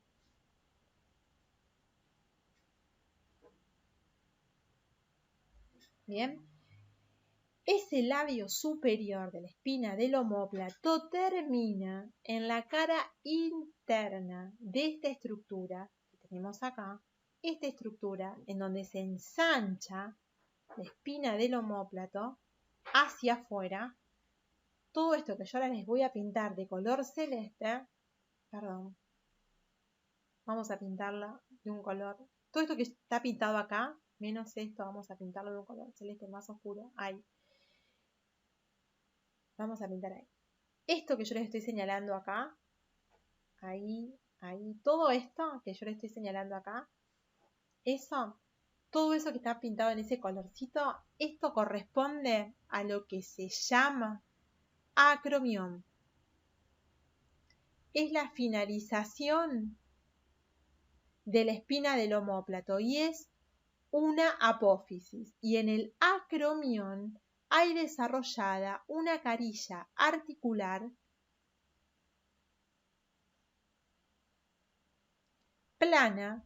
S1: Bien, ese labio superior de la espina del omóplato termina en la cara interna de esta estructura que tenemos acá, esta estructura en donde se ensancha la espina del omóplato hacia afuera. Todo esto que yo ahora les voy a pintar de color celeste, vamos a pintarla de un color, todo esto que está pintado acá, menos esto, vamos a pintarlo de un color celeste más oscuro, ahí. Vamos a pintar ahí. Esto que yo les estoy señalando acá, ahí, todo esto que yo les estoy señalando acá, todo eso que está pintado en ese colorcito, esto corresponde a lo que se llama acromión. Es la finalización de la espina del omóplato y es una apófisis. Y en el acromión hay desarrollada una carilla articular plana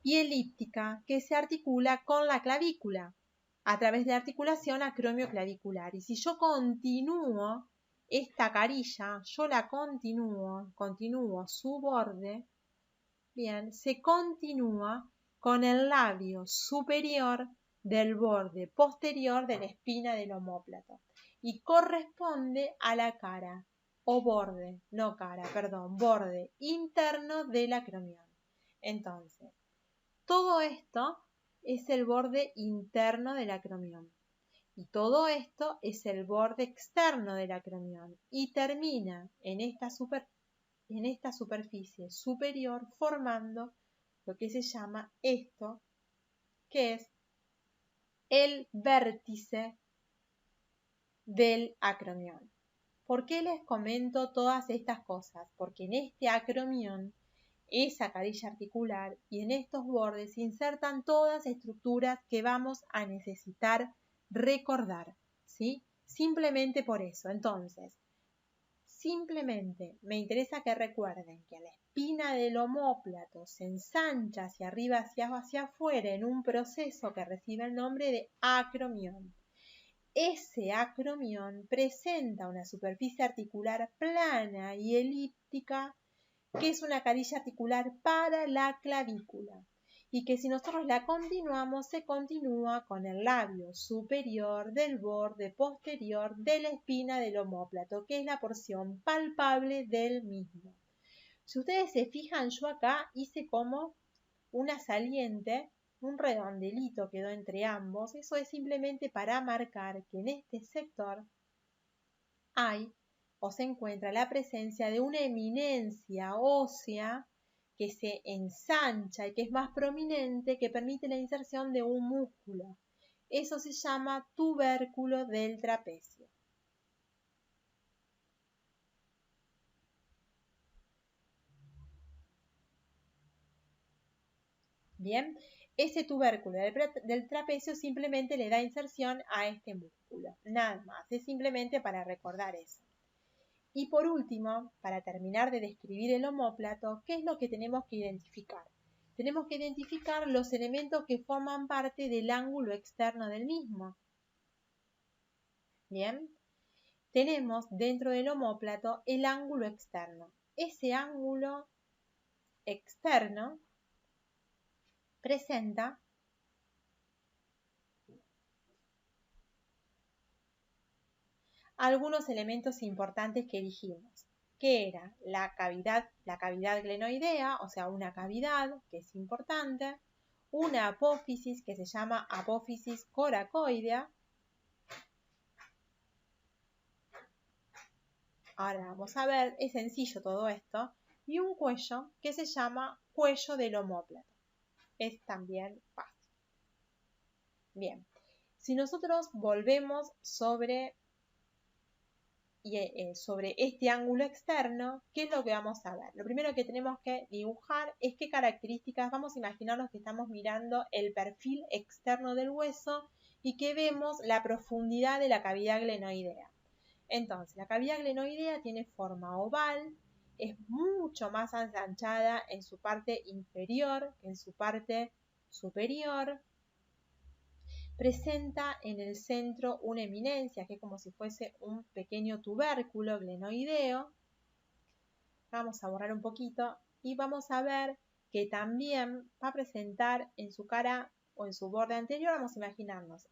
S1: y elíptica que se articula con la clavícula a través de la articulación acromio-clavicular. Y si yo continúo esta carilla, yo la continúo su borde, bien, se continúa con el labio superior del borde posterior de la espina del omóplato y corresponde a la cara o borde, no cara, perdón, borde interno del acromión. Entonces, todo esto es el borde interno del acromión y todo esto es el borde externo del acromión y termina en esta superficie superior formando lo que se llama esto, que es el vértice del acromión. ¿Por qué les comento todas estas cosas? Porque en este acromión, esa carilla articular y en estos bordes se insertan todas estructuras que vamos a necesitar recordar, ¿sí? Simplemente por eso. Entonces, simplemente me interesa que recuerden que la espina del omóplato se ensancha hacia arriba, hacia afuera en un proceso que recibe el nombre de acromión. Ese acromión presenta una superficie articular plana y elíptica, que es una carilla articular para la clavícula, y que si nosotros la continuamos, se continúa con el labio superior del borde posterior de la espina del omóplato, que es la porción palpable del mismo. Si ustedes se fijan, yo acá hice como una saliente, un redondelito quedó entre ambos. Eso es simplemente para marcar que en este sector hay o se encuentra la presencia de una eminencia ósea que se ensancha y que es más prominente, que permite la inserción de un músculo. Eso se llama tubérculo del trapecio. Bien, ese tubérculo del trapecio simplemente le da inserción a este músculo. Nada más, es simplemente para recordar eso. Y por último, para terminar de describir el omóplato, ¿qué es lo que tenemos que identificar? Tenemos que identificar los elementos que forman parte del ángulo externo del mismo. Bien, tenemos dentro del omóplato el ángulo externo. Ese ángulo externo presenta algunos elementos importantes que dijimos, que era la cavidad glenoidea, o sea, una cavidad que es importante, una apófisis que se llama apófisis coracoidea. Ahora vamos a ver, es sencillo todo esto, y un cuello que se llama cuello del omóplato. Es también fácil. Bien, si nosotros volvemos sobre este ángulo externo, ¿qué es lo que vamos a ver? Lo primero que tenemos que dibujar es qué características, vamos a imaginarnos que estamos mirando el perfil externo del hueso y que vemos la profundidad de la cavidad glenoidea. Entonces, la cavidad glenoidea tiene forma oval, es mucho más ensanchada en su parte inferior que en su parte superior. Presenta en el centro una eminencia, que es como si fuese un pequeño tubérculo glenoideo. Vamos a borrar un poquito y vamos a ver que también va a presentar en su cara o en su borde anterior, vamos a imaginarnos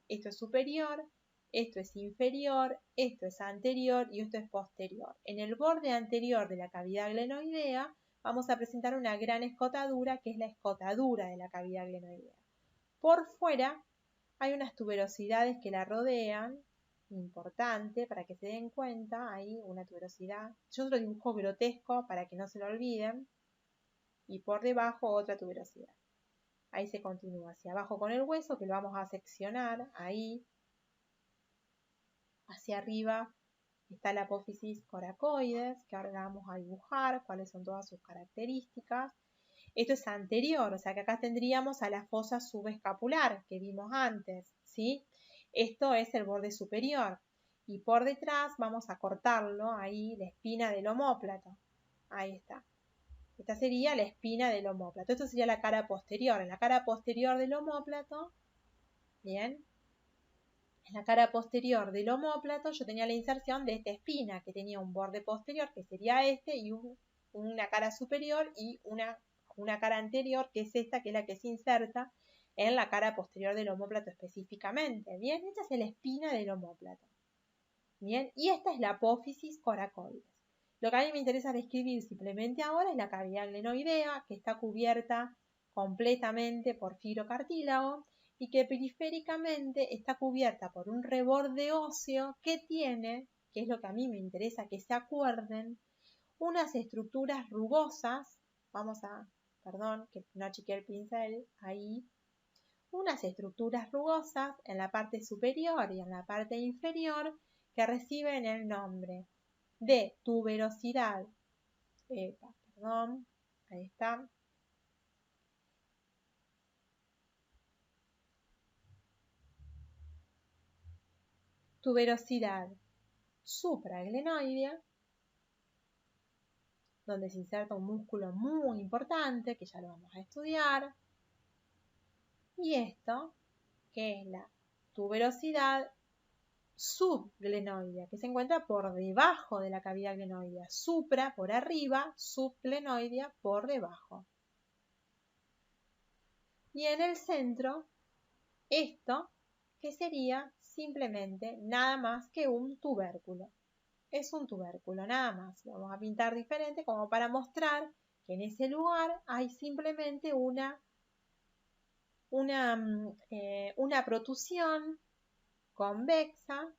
S1: esto es superior, esto es inferior, esto es anterior y esto es posterior. En el borde anterior de la cavidad glenoidea vamos a presentar una gran escotadura, que es la escotadura de la cavidad glenoidea. Por fuera hay unas tuberosidades que la rodean, importante para que se den cuenta, hay una tuberosidad. Yo lo dibujo grotesco para que no se lo olviden. Y por debajo otra tuberosidad. Ahí se continúa hacia abajo con el hueso, que lo vamos a seccionar, ahí. Hacia arriba está la apófisis coracoides, que ahora vamos a dibujar, cuáles son todas sus características. Esto es anterior, o sea que acá tendríamos a la fosa subescapular que vimos antes, ¿sí? Esto es el borde superior. Y por detrás vamos a cortarlo, ahí, la espina del omóplato. Ahí está. Esta sería la espina del omóplato. Esto sería la cara posterior. En la cara posterior del omóplato, bien, en la cara posterior del omóplato yo tenía la inserción de esta espina que tenía un borde posterior, que sería este, y una cara superior y una cara anterior, que es esta, que es la que se inserta en la cara posterior del omóplato específicamente. Bien, esta es la espina del omóplato. Bien, y esta es la apófisis coracoides. Lo que a mí me interesa describir simplemente ahora es la cavidad glenoidea, que está cubierta completamente por fibrocartílago y que periféricamente está cubierta por un reborde óseo que tiene, que es lo que a mí me interesa que se acuerden, unas estructuras rugosas, perdón, que no achiqué el pincel, ahí, unas estructuras rugosas en la parte superior y en la parte inferior que reciben el nombre de tuberosidad, ahí está, tuberosidad supraglenoidea, donde se inserta un músculo muy importante, que ya lo vamos a estudiar, y esto, que es la tuberosidad subglenoidea, que se encuentra por debajo de la cavidad glenoidea, supra por arriba, subglenoidea por debajo. Y en el centro, esto, que sería simplemente nada más que un tubérculo. Es un tubérculo, nada más. Lo vamos a pintar diferente como para mostrar que en ese lugar hay simplemente una protrusión convexa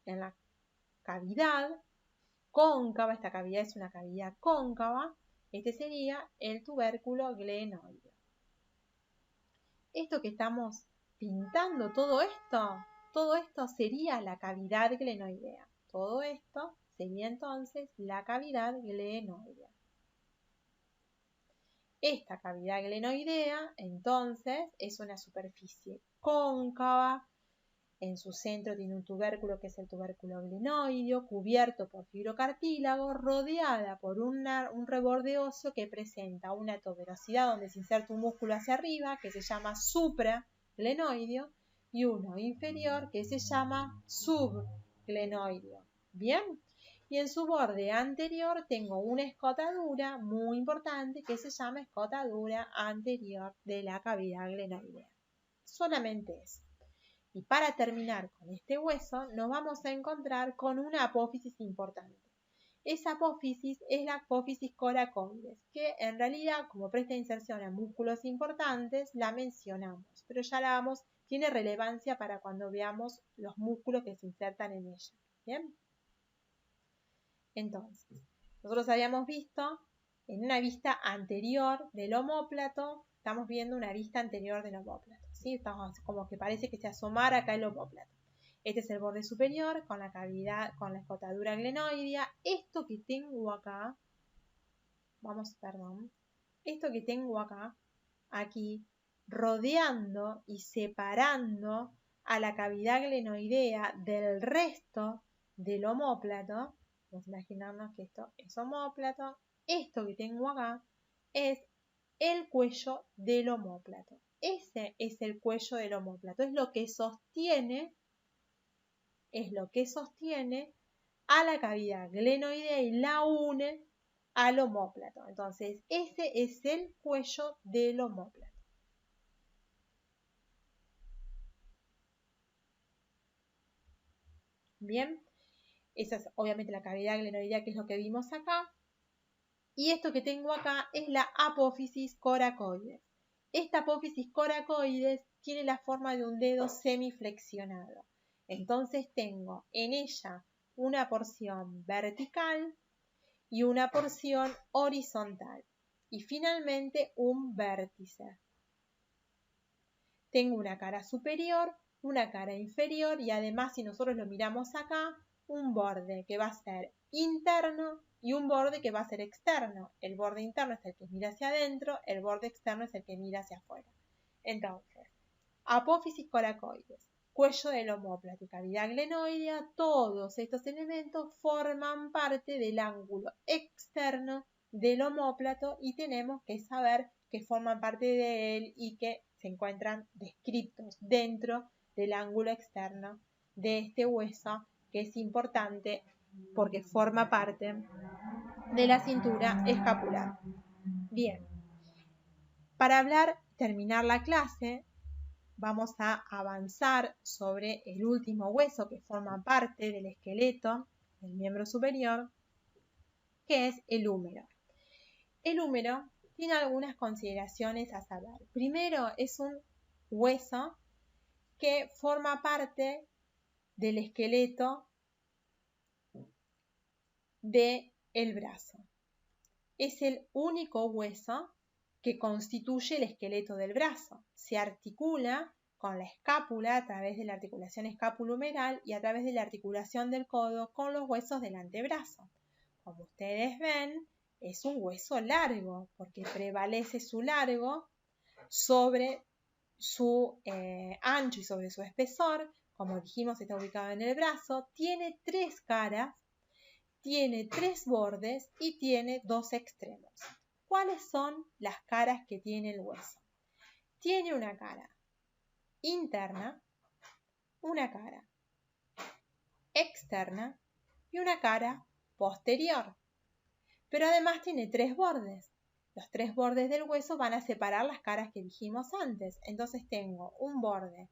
S1: en la cavidad cóncava. Esta cavidad es una cavidad cóncava. Este sería el tubérculo glenoideo. Esto que estamos pintando, todo esto sería la cavidad glenoidea. Todo esto sería entonces la cavidad glenoidea. Esta cavidad glenoidea, entonces, es una superficie cóncava. En su centro tiene un tubérculo que es el tubérculo glenoideo, cubierto por fibrocartílago, rodeada por un reborde óseo que presenta una tuberosidad donde se inserta un músculo hacia arriba que se llama supraglenoideo y uno inferior que se llama subglenoideo. Bien, y en su borde anterior tengo una escotadura muy importante que se llama escotadura anterior de la cavidad glenoidea. Solamente eso. Y para terminar con este hueso, nos vamos a encontrar con una apófisis importante. Esa apófisis es la apófisis coracoides, que en realidad, como presta inserción a músculos importantes, la mencionamos, pero ya la vamos, tiene relevancia para cuando veamos los músculos que se insertan en ella. ¿Bien? Entonces, nosotros habíamos visto en una vista anterior del omóplato, estamos viendo una vista anterior del omóplato, ¿sí? Estamos como que parece que se asomara acá el omóplato. Este es el borde superior con la cavidad, con la escotadura glenoidea. Esto que tengo acá, esto que tengo acá, aquí, rodeando y separando a la cavidad glenoidea del resto del omóplato, vamos a imaginarnos que esto es omóplato, esto que tengo acá es el cuello del omóplato. Ese es el cuello del omóplato, es lo que sostiene a la cavidad glenoidea y la une al omóplato. Entonces, ese es el cuello del omóplato. Bien, esa es obviamente la cavidad glenoidea, que es lo que vimos acá. Y esto que tengo acá es la apófisis coracoides. Esta apófisis coracoides tiene la forma de un dedo semiflexionado. Entonces tengo en ella una porción vertical y una porción horizontal. Y finalmente un vértice. Tengo una cara superior, una cara inferior y además, si nosotros lo miramos acá, un borde que va a ser interno y un borde que va a ser externo. El borde interno es el que mira hacia adentro, el borde externo es el que mira hacia afuera. Entonces, apófisis coracoides, cuello del omóplato y cavidad glenoidea, todos estos elementos forman parte del ángulo externo del omóplato y tenemos que saber que forman parte de él y que se encuentran descritos dentro del ángulo externo de este hueso, que es importante porque forma parte de la cintura escapular. Bien, para terminar la clase, vamos a avanzar sobre el último hueso que forma parte del esqueleto del miembro superior, que es el húmero. El húmero tiene algunas consideraciones a saber. Primero, es un hueso que forma parte del esqueleto del brazo. Es el único hueso que constituye el esqueleto del brazo. Se articula con la escápula a través de la articulación escapulohumeral y a través de la articulación del codo con los huesos del antebrazo. Como ustedes ven, es un hueso largo porque prevalece su largo sobre su ancho y sobre su espesor. Como dijimos, está ubicado en el brazo. Tiene 3 caras, tiene 3 bordes y tiene 2 extremos. ¿Cuáles son las caras que tiene el hueso? Tiene una cara interna, una cara externa y una cara posterior. Pero además tiene 3 bordes. Los 3 bordes del hueso van a separar las caras que dijimos antes. Entonces tengo un borde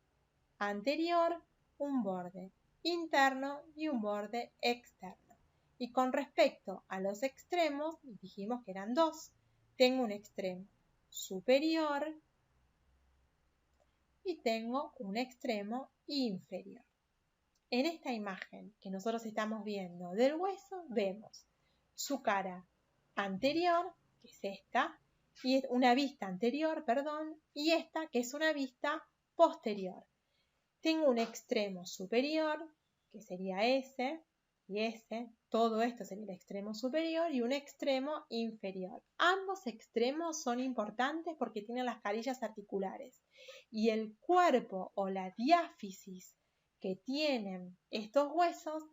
S1: anterior, un borde interno y un borde externo. Y con respecto a los extremos, dijimos que eran 2. Tengo un extremo superior y tengo un extremo inferior. En esta imagen que nosotros estamos viendo del hueso, vemos su cara anterior, que es esta, y una vista anterior, y esta, que es una vista posterior. Tengo un extremo superior, que sería ese, y ese, todo esto sería el extremo superior, y un extremo inferior. Ambos extremos son importantes porque tienen las carillas articulares, y el cuerpo o la diáfisis que tienen estos huesos,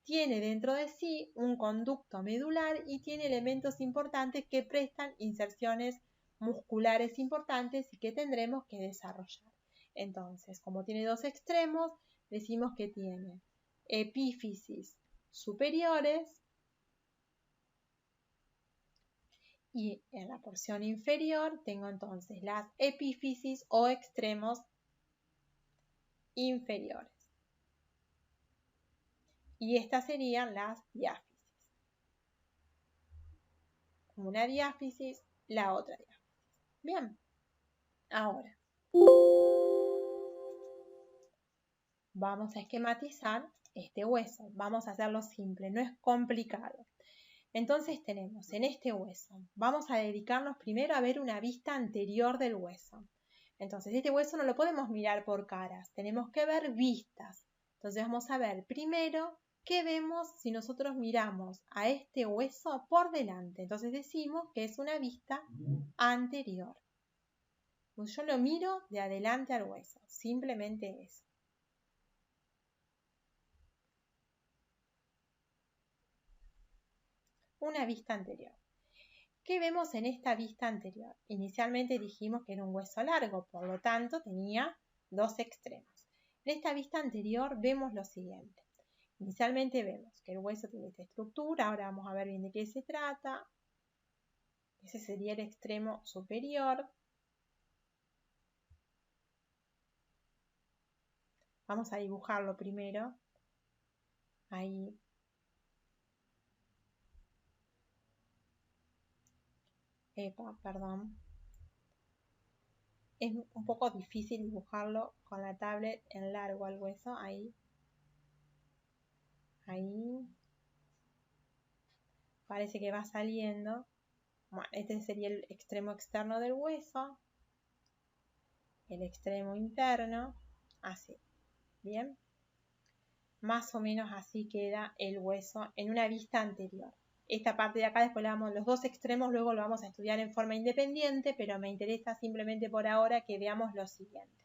S1: tiene dentro de sí un conducto medular y tiene elementos importantes que prestan inserciones musculares importantes y que tendremos que desarrollar. Entonces, como tiene 2 extremos, decimos que tiene epífisis superiores y en la porción inferior tengo entonces las epífisis o extremos inferiores. Y estas serían las diáfisis. Una diáfisis, la otra diáfisis. Bien, ahora vamos a esquematizar este hueso. Vamos a hacerlo simple, no es complicado. Entonces tenemos en este hueso, vamos a dedicarnos primero a ver una vista anterior del hueso. Entonces este hueso no lo podemos mirar por caras, tenemos que ver vistas. Entonces vamos a ver primero qué vemos si nosotros miramos a este hueso por delante. Entonces decimos que es una vista anterior. Pues yo lo miro de adelante al hueso, simplemente eso. Una vista anterior. ¿Qué vemos en esta vista anterior? Inicialmente dijimos que era un hueso largo, por lo tanto tenía dos extremos. En esta vista anterior vemos lo siguiente. Inicialmente vemos que el hueso tiene esta estructura, ahora vamos a ver bien de qué se trata. Ese sería el extremo superior. Vamos a dibujarlo primero. Ahí. Perdón. Es un poco difícil dibujarlo con la tablet en largo al hueso. Ahí. Ahí. Parece que va saliendo. Bueno, este sería el extremo externo del hueso. El extremo interno. Así. Bien. Más o menos así queda el hueso en una vista anterior. Esta parte de acá después le damos los dos extremos, luego lo vamos a estudiar en forma independiente, pero me interesa simplemente por ahora que veamos lo siguiente.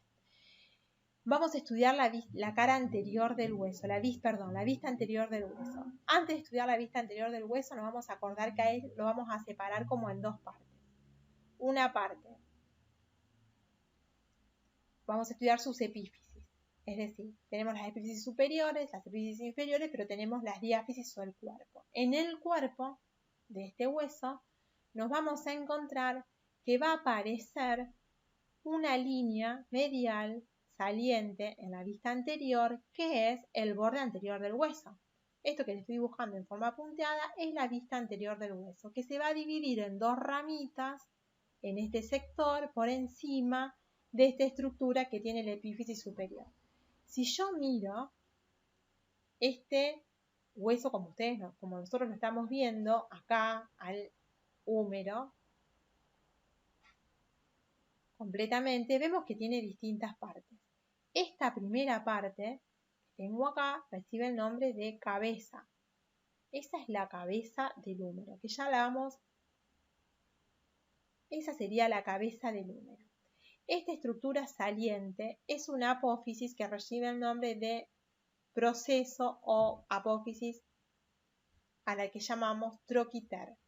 S1: Vamos a estudiar la cara anterior del hueso, la vista anterior del hueso. Antes de estudiar la vista anterior del hueso, nos vamos a acordar que a él lo vamos a separar como en dos partes. Una parte, vamos a estudiar sus epífisis. Es decir, tenemos las epífisis superiores, las epífisis inferiores, pero tenemos las diáfisis o el cuerpo. En el cuerpo de este hueso nos vamos a encontrar que va a aparecer una línea medial saliente en la vista anterior, que es el borde anterior del hueso. Esto que les estoy dibujando en forma punteada es la vista anterior del hueso, que se va a dividir en dos ramitas en este sector por encima de esta estructura que tiene la epífisis superior. Si yo miro este hueso como nosotros lo estamos viendo acá al húmero completamente, vemos que tiene distintas partes. Esta primera parte que tengo acá recibe el nombre de cabeza. Esa es la cabeza del húmero, que ya la vamos. Esa sería la cabeza del húmero. Esta estructura saliente es una apófisis que recibe el nombre de proceso o apófisis a la que llamamos troquiter.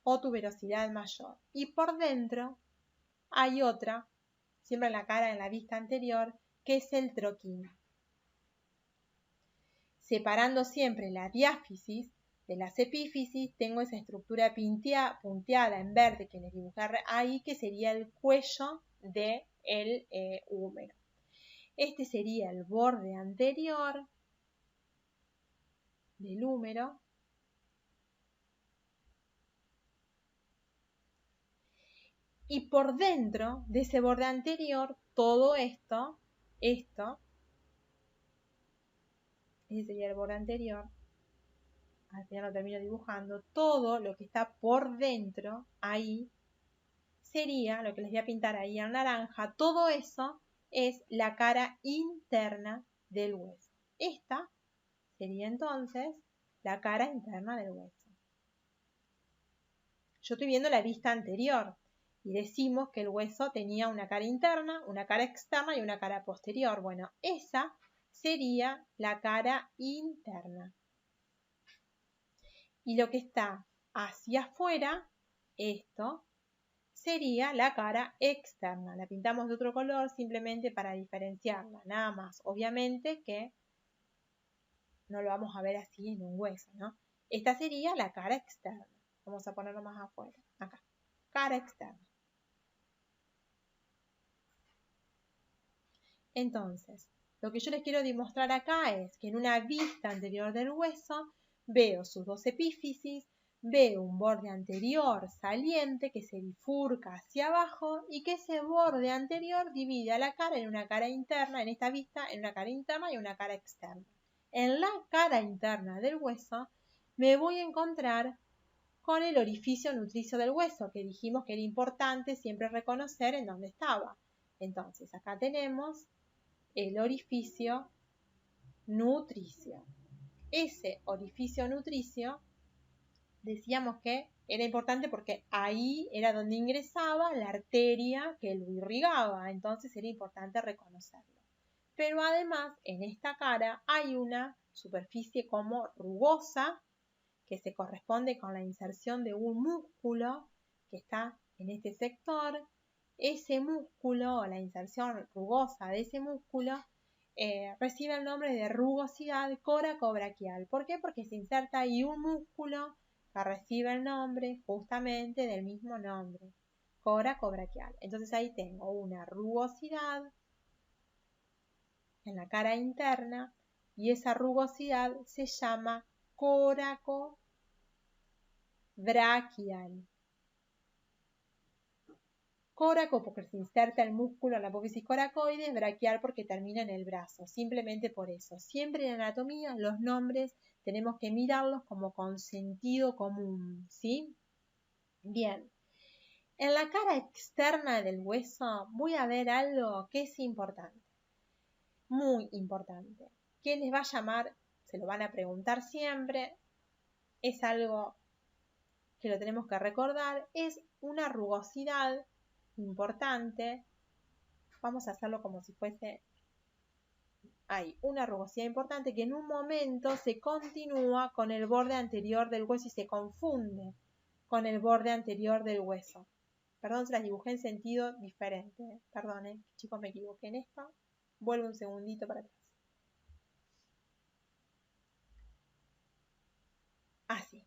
S1: O tuberosidad mayor. Y por dentro hay otra, siempre en la cara, en la vista anterior, que es el troquín. Separando siempre la diáfisis de las epífisis, tengo esa estructura punteada en verde que les dibujé ahí, que sería el cuello del húmero. Este sería el borde anterior del húmero. Y por dentro de ese borde anterior, todo esto, ese sería el borde anterior, al final lo termino dibujando, todo lo que está por dentro, ahí, sería, lo que les voy a pintar ahí en naranja, todo eso es la cara interna del hueso. Esta sería entonces la cara interna del hueso. Yo estoy viendo la vista anterior y decimos que el hueso tenía una cara interna, una cara externa y una cara posterior. Bueno, esa sería la cara interna. Y lo que está hacia afuera, esto, sería la cara externa. La pintamos de otro color simplemente para diferenciarla, nada más. Obviamente que no lo vamos a ver así en un hueso, ¿no? Esta sería la cara externa. Vamos a ponerlo más afuera, acá. Cara externa. Entonces, lo que yo les quiero demostrar acá es que en una vista anterior del hueso veo sus dos epífisis, veo un borde anterior saliente que se bifurca hacia abajo y que ese borde anterior divide a la cara en una cara interna, en esta vista, en una cara interna y una cara externa. En la cara interna del hueso me voy a encontrar con el orificio nutricio del hueso, que dijimos que era importante siempre reconocer en dónde estaba. Entonces, acá tenemos el orificio nutricio. Ese orificio nutricio decíamos que era importante porque ahí era donde ingresaba la arteria que lo irrigaba, entonces era importante reconocerlo. Pero además en esta cara hay una superficie como rugosa que se corresponde con la inserción de un músculo que está en este sector. Ese músculo o la inserción rugosa de ese músculo recibe el nombre de rugosidad coracobraquial. ¿Por qué? Porque se inserta ahí un músculo que recibe el nombre justamente del mismo nombre, coracobraquial. Entonces ahí tengo una rugosidad en la cara interna y esa rugosidad se llama coracobraquial. Coraco porque se inserta el músculo en la apófisis coracoides, braquial porque termina en el brazo, simplemente por eso. Siempre en anatomía los nombres tenemos que mirarlos como con sentido común, ¿sí? Bien, en la cara externa del hueso voy a ver algo que es importante, muy importante, que les va a llamar, se lo van a preguntar siempre, es algo que lo tenemos que recordar, es una rugosidad importante. Vamos a hacerlo como si fuese ahí, una rugosidad importante que en un momento se continúa con el borde anterior del hueso y se confunde con el borde anterior del hueso. Perdón, se las dibujé en sentido diferente. Perdonen, chicos, me equivoqué en esto. Vuelvo un segundito para atrás. Así.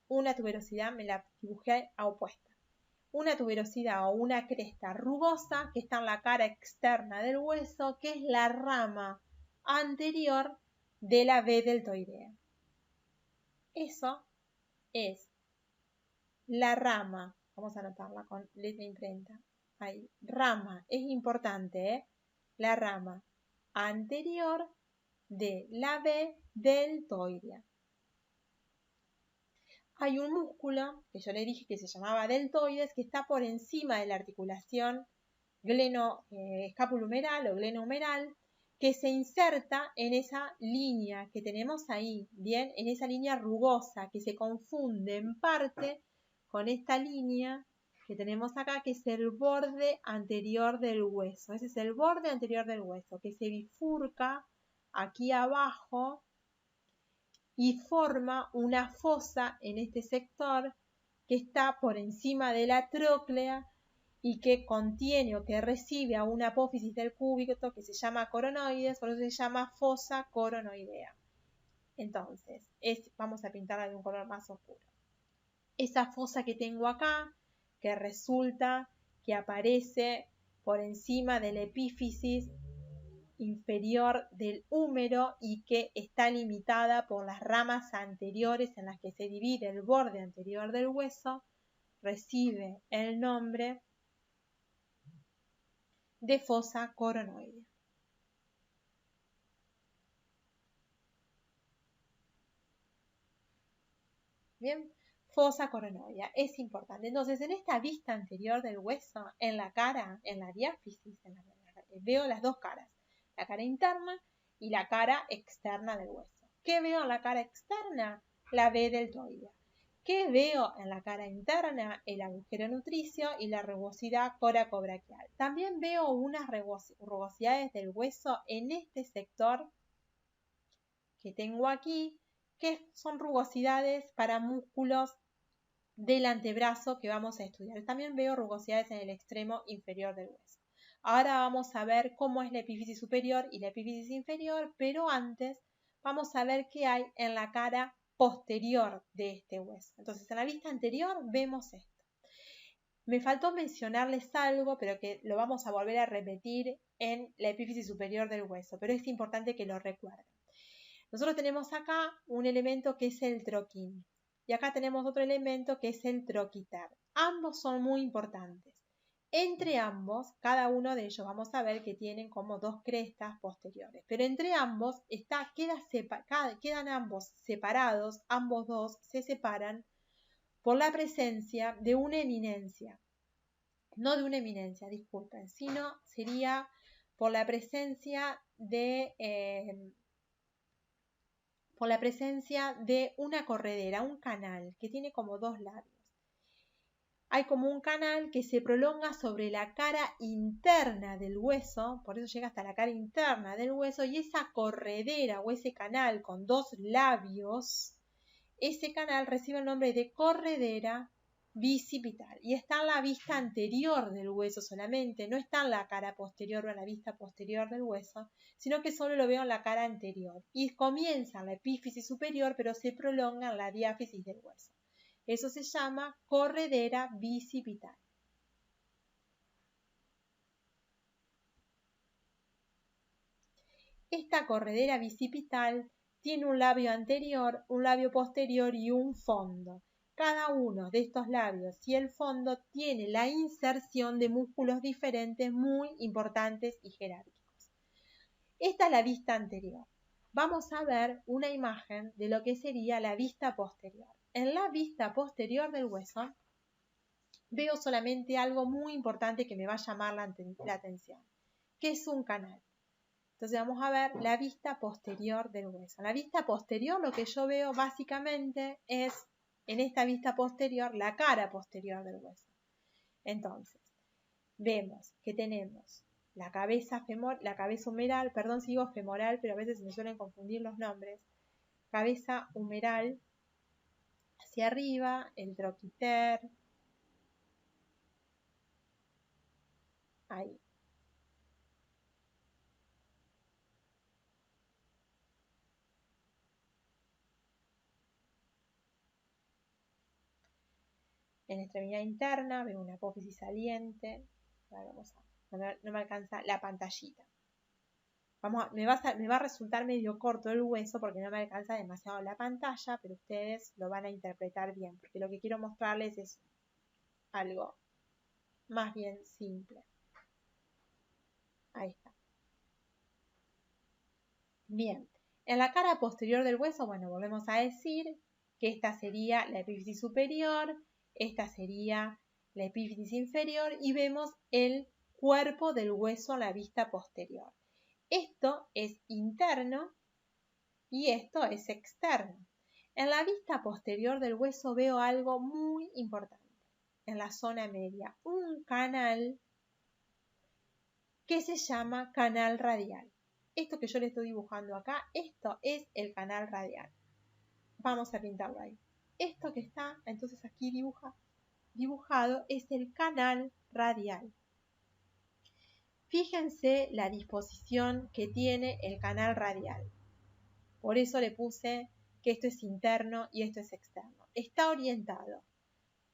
S1: Una tuberosidad me la dibujé a opuesta. Una tuberosidad o una cresta rugosa que está en la cara externa del hueso, que es la rama anterior de la B deltoidea. Eso es la rama, vamos a anotarla con letra imprenta, ahí, rama, es importante, ¿eh? La rama anterior de la B deltoidea. Hay un músculo, que yo le dije que se llamaba deltoides, que está por encima de la articulación escapulohumeral o glenohumeral, que se inserta en esa línea que tenemos ahí, bien, en esa línea rugosa, que se confunde en parte con esta línea que tenemos acá, que es el borde anterior del hueso. Ese es el borde anterior del hueso, que se bifurca aquí abajo y forma una fosa en este sector que está por encima de la tróclea y que contiene o que recibe a una apófisis del cúbito que se llama coronoides, por eso se llama fosa coronoidea. Entonces, vamos a pintarla de un color más oscuro. Esa fosa que tengo acá, que resulta que aparece por encima de la epífisis inferior del húmero y que está limitada por las ramas anteriores en las que se divide el borde anterior del hueso, recibe el nombre de fosa coronoidea. Bien, fosa coronoidea es importante. Entonces, en esta vista anterior del hueso, en la cara, en la diáfisis, veo las dos caras, la cara interna y la cara externa del hueso. ¿Qué veo en la cara externa? La B deltoidea. ¿Qué veo en la cara interna? El agujero nutricio y la rugosidad coracobraquial. También veo unas rugosidades del hueso en este sector que tengo aquí, que son rugosidades para músculos del antebrazo que vamos a estudiar. También veo rugosidades en el extremo inferior del hueso. Ahora vamos a ver cómo es la epífisis superior y la epífisis inferior, pero antes vamos a ver qué hay en la cara posterior de este hueso. Entonces, en la vista anterior vemos esto. Me faltó mencionarles algo, pero que lo vamos a volver a repetir en la epífisis superior del hueso, pero es importante que lo recuerden. Nosotros tenemos acá un elemento que es el troquín y acá tenemos otro elemento que es el troquiter. Ambos son muy importantes. Entre ambos, cada uno de ellos vamos a ver que tienen como dos crestas posteriores, pero entre ambos quedan ambos separados, ambos dos se separan por la presencia de una eminencia, no de una eminencia, disculpen, sino sería por la presencia de una corredera, un canal que tiene como dos labios. Hay como un canal que se prolonga sobre la cara interna del hueso, por eso llega hasta la cara interna del hueso, y esa corredera o ese canal con dos labios, ese canal recibe el nombre de corredera bicipital y está en la vista anterior del hueso solamente, no está en la cara posterior o en la vista posterior del hueso, sino que solo lo veo en la cara anterior y comienza en la epífisis superior pero se prolonga en la diáfisis del hueso. Eso se llama corredera bicipital. Esta corredera bicipital tiene un labio anterior, un labio posterior y un fondo. Cada uno de estos labios y el fondo tiene la inserción de músculos diferentes muy importantes y jerárquicos. Esta es la vista anterior. Vamos a ver una imagen de lo que sería la vista posterior. En la vista posterior del hueso veo solamente algo muy importante que me va a llamar la atención, que es un canal. Entonces vamos a ver la vista posterior del hueso. En la vista posterior lo que yo veo básicamente es, en esta vista posterior, la cara posterior del hueso. Entonces, vemos que tenemos la cabeza humeral, perdón si digo femoral, pero a veces se me suelen confundir los nombres. Cabeza humeral hacia arriba, el troquiter, ahí. En la extremidad interna veo una apófisis saliente. No me alcanza la pantallita. Me va a resultar medio corto el hueso porque no me alcanza demasiado la pantalla, pero ustedes lo van a interpretar bien, porque lo que quiero mostrarles es algo más bien simple. Ahí está. Bien, en la cara posterior del hueso, bueno, volvemos a decir que esta sería la epífisis superior, esta sería la epífisis inferior y vemos el cuerpo del hueso a la vista posterior. Esto es interno y esto es externo. En la vista posterior del hueso veo algo muy importante. En la zona media, un canal que se llama canal radial. Esto que yo le estoy dibujando acá, esto es el canal radial. Vamos a pintarlo ahí. Esto que está entonces aquí dibujado es el canal radial. Fíjense la disposición que tiene el canal radial. Por eso le puse que esto es interno y esto es externo. Está orientado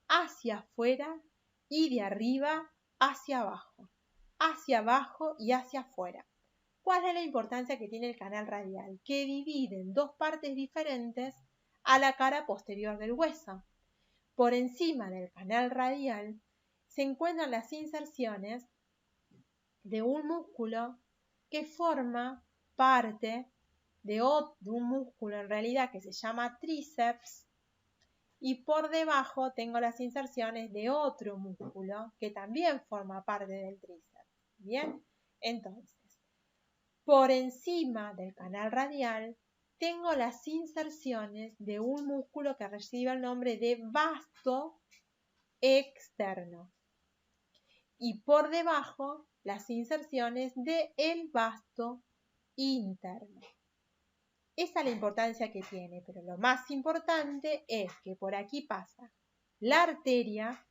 S1: hacia afuera y de arriba hacia abajo y hacia afuera. ¿Cuál es la importancia que tiene el canal radial? Que divide en dos partes diferentes a la cara posterior del hueso. Por encima del canal radial se encuentran las inserciones de un músculo que forma parte de un músculo en realidad que se llama tríceps, y por debajo tengo las inserciones de otro músculo que también forma parte del tríceps. Bien, entonces, por encima del canal radial tengo las inserciones de un músculo que recibe el nombre de vasto externo. Y por debajo las inserciones del vasto interno. Esa es la importancia que tiene, pero lo más importante es que por aquí pasa la arteria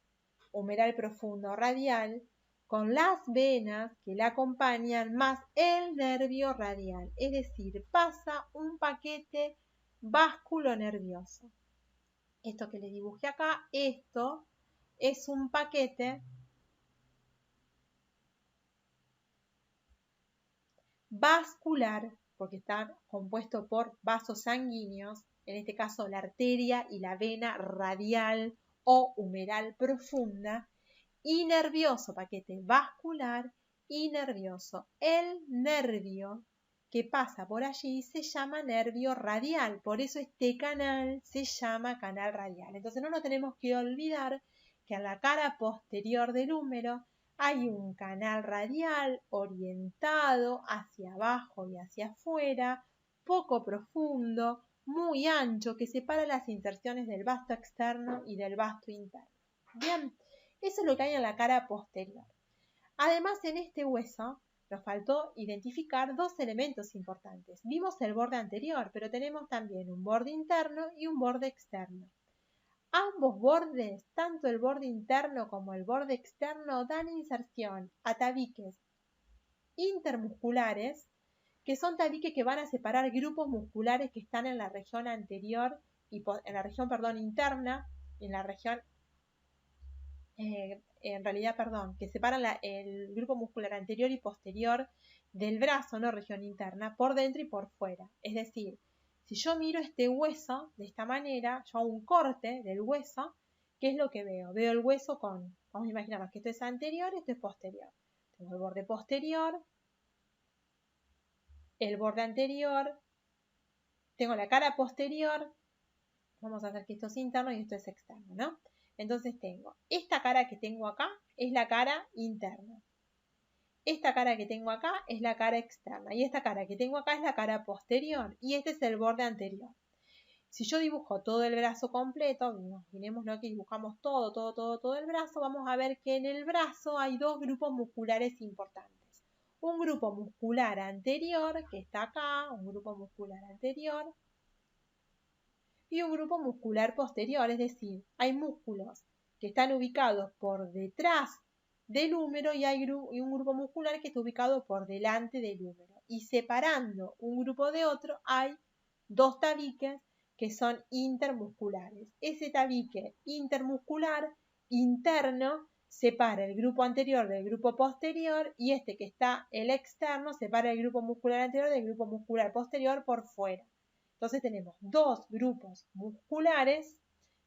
S1: humeral profundo radial con las venas que la acompañan más el nervio radial, es decir, pasa un paquete vasculonervioso. Esto que le dibujé acá, esto es un paquete vascular, porque está compuesto por vasos sanguíneos, en este caso la arteria y la vena radial o humeral profunda, y nervioso, paquete vascular y nervioso. El nervio que pasa por allí se llama nervio radial, por eso este canal se llama canal radial. Entonces no nos tenemos que olvidar que en la cara posterior del húmero hay un canal radial orientado hacia abajo y hacia afuera, poco profundo, muy ancho, que separa las inserciones del vasto externo y del vasto interno. Bien, eso es lo que hay en la cara posterior. Además, en este hueso nos faltó identificar dos elementos importantes. Vimos el borde anterior, pero tenemos también un borde interno y un borde externo. Ambos bordes, tanto el borde interno como el borde externo, dan inserción a tabiques intermusculares, que son tabiques que van a separar grupos musculares que están en la región anterior y en la región, interna, y en la región que separan el grupo muscular anterior y posterior del brazo, no región interna, por dentro y por fuera. Es decir, si yo miro este hueso de esta manera, yo hago un corte del hueso, ¿qué es lo que veo? Veo el hueso con, vamos a imaginarnos que esto es anterior y esto es posterior. Tengo el borde posterior, el borde anterior, tengo la cara posterior, vamos a hacer que esto es interno y esto es externo, ¿no? Entonces tengo esta cara que tengo acá, es la cara interna. Esta cara que tengo acá es la cara externa. Y esta cara que tengo acá es la cara posterior. Y este es el borde anterior. Si yo dibujo todo el brazo completo, imaginémonos que dibujamos todo el brazo, vamos a ver que en el brazo hay dos grupos musculares importantes. Un grupo muscular anterior, que está acá, un grupo muscular anterior, y un grupo muscular posterior, es decir, hay músculos que están ubicados por detrás del húmero y hay un grupo muscular que está ubicado por delante del húmero. Y separando un grupo de otro hay dos tabiques que son intermusculares. Ese tabique intermuscular interno separa el grupo anterior del grupo posterior y este que está el externo separa el grupo muscular anterior del grupo muscular posterior por fuera. Entonces tenemos dos grupos musculares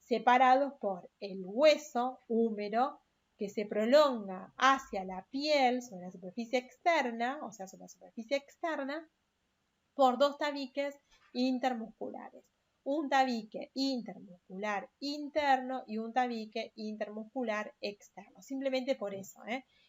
S1: separados por el hueso húmero que se prolonga hacia la piel sobre la superficie externa, o sea, sobre la superficie externa, por dos tabiques intermusculares. Un tabique intermuscular interno y un tabique intermuscular externo. Simplemente por eso,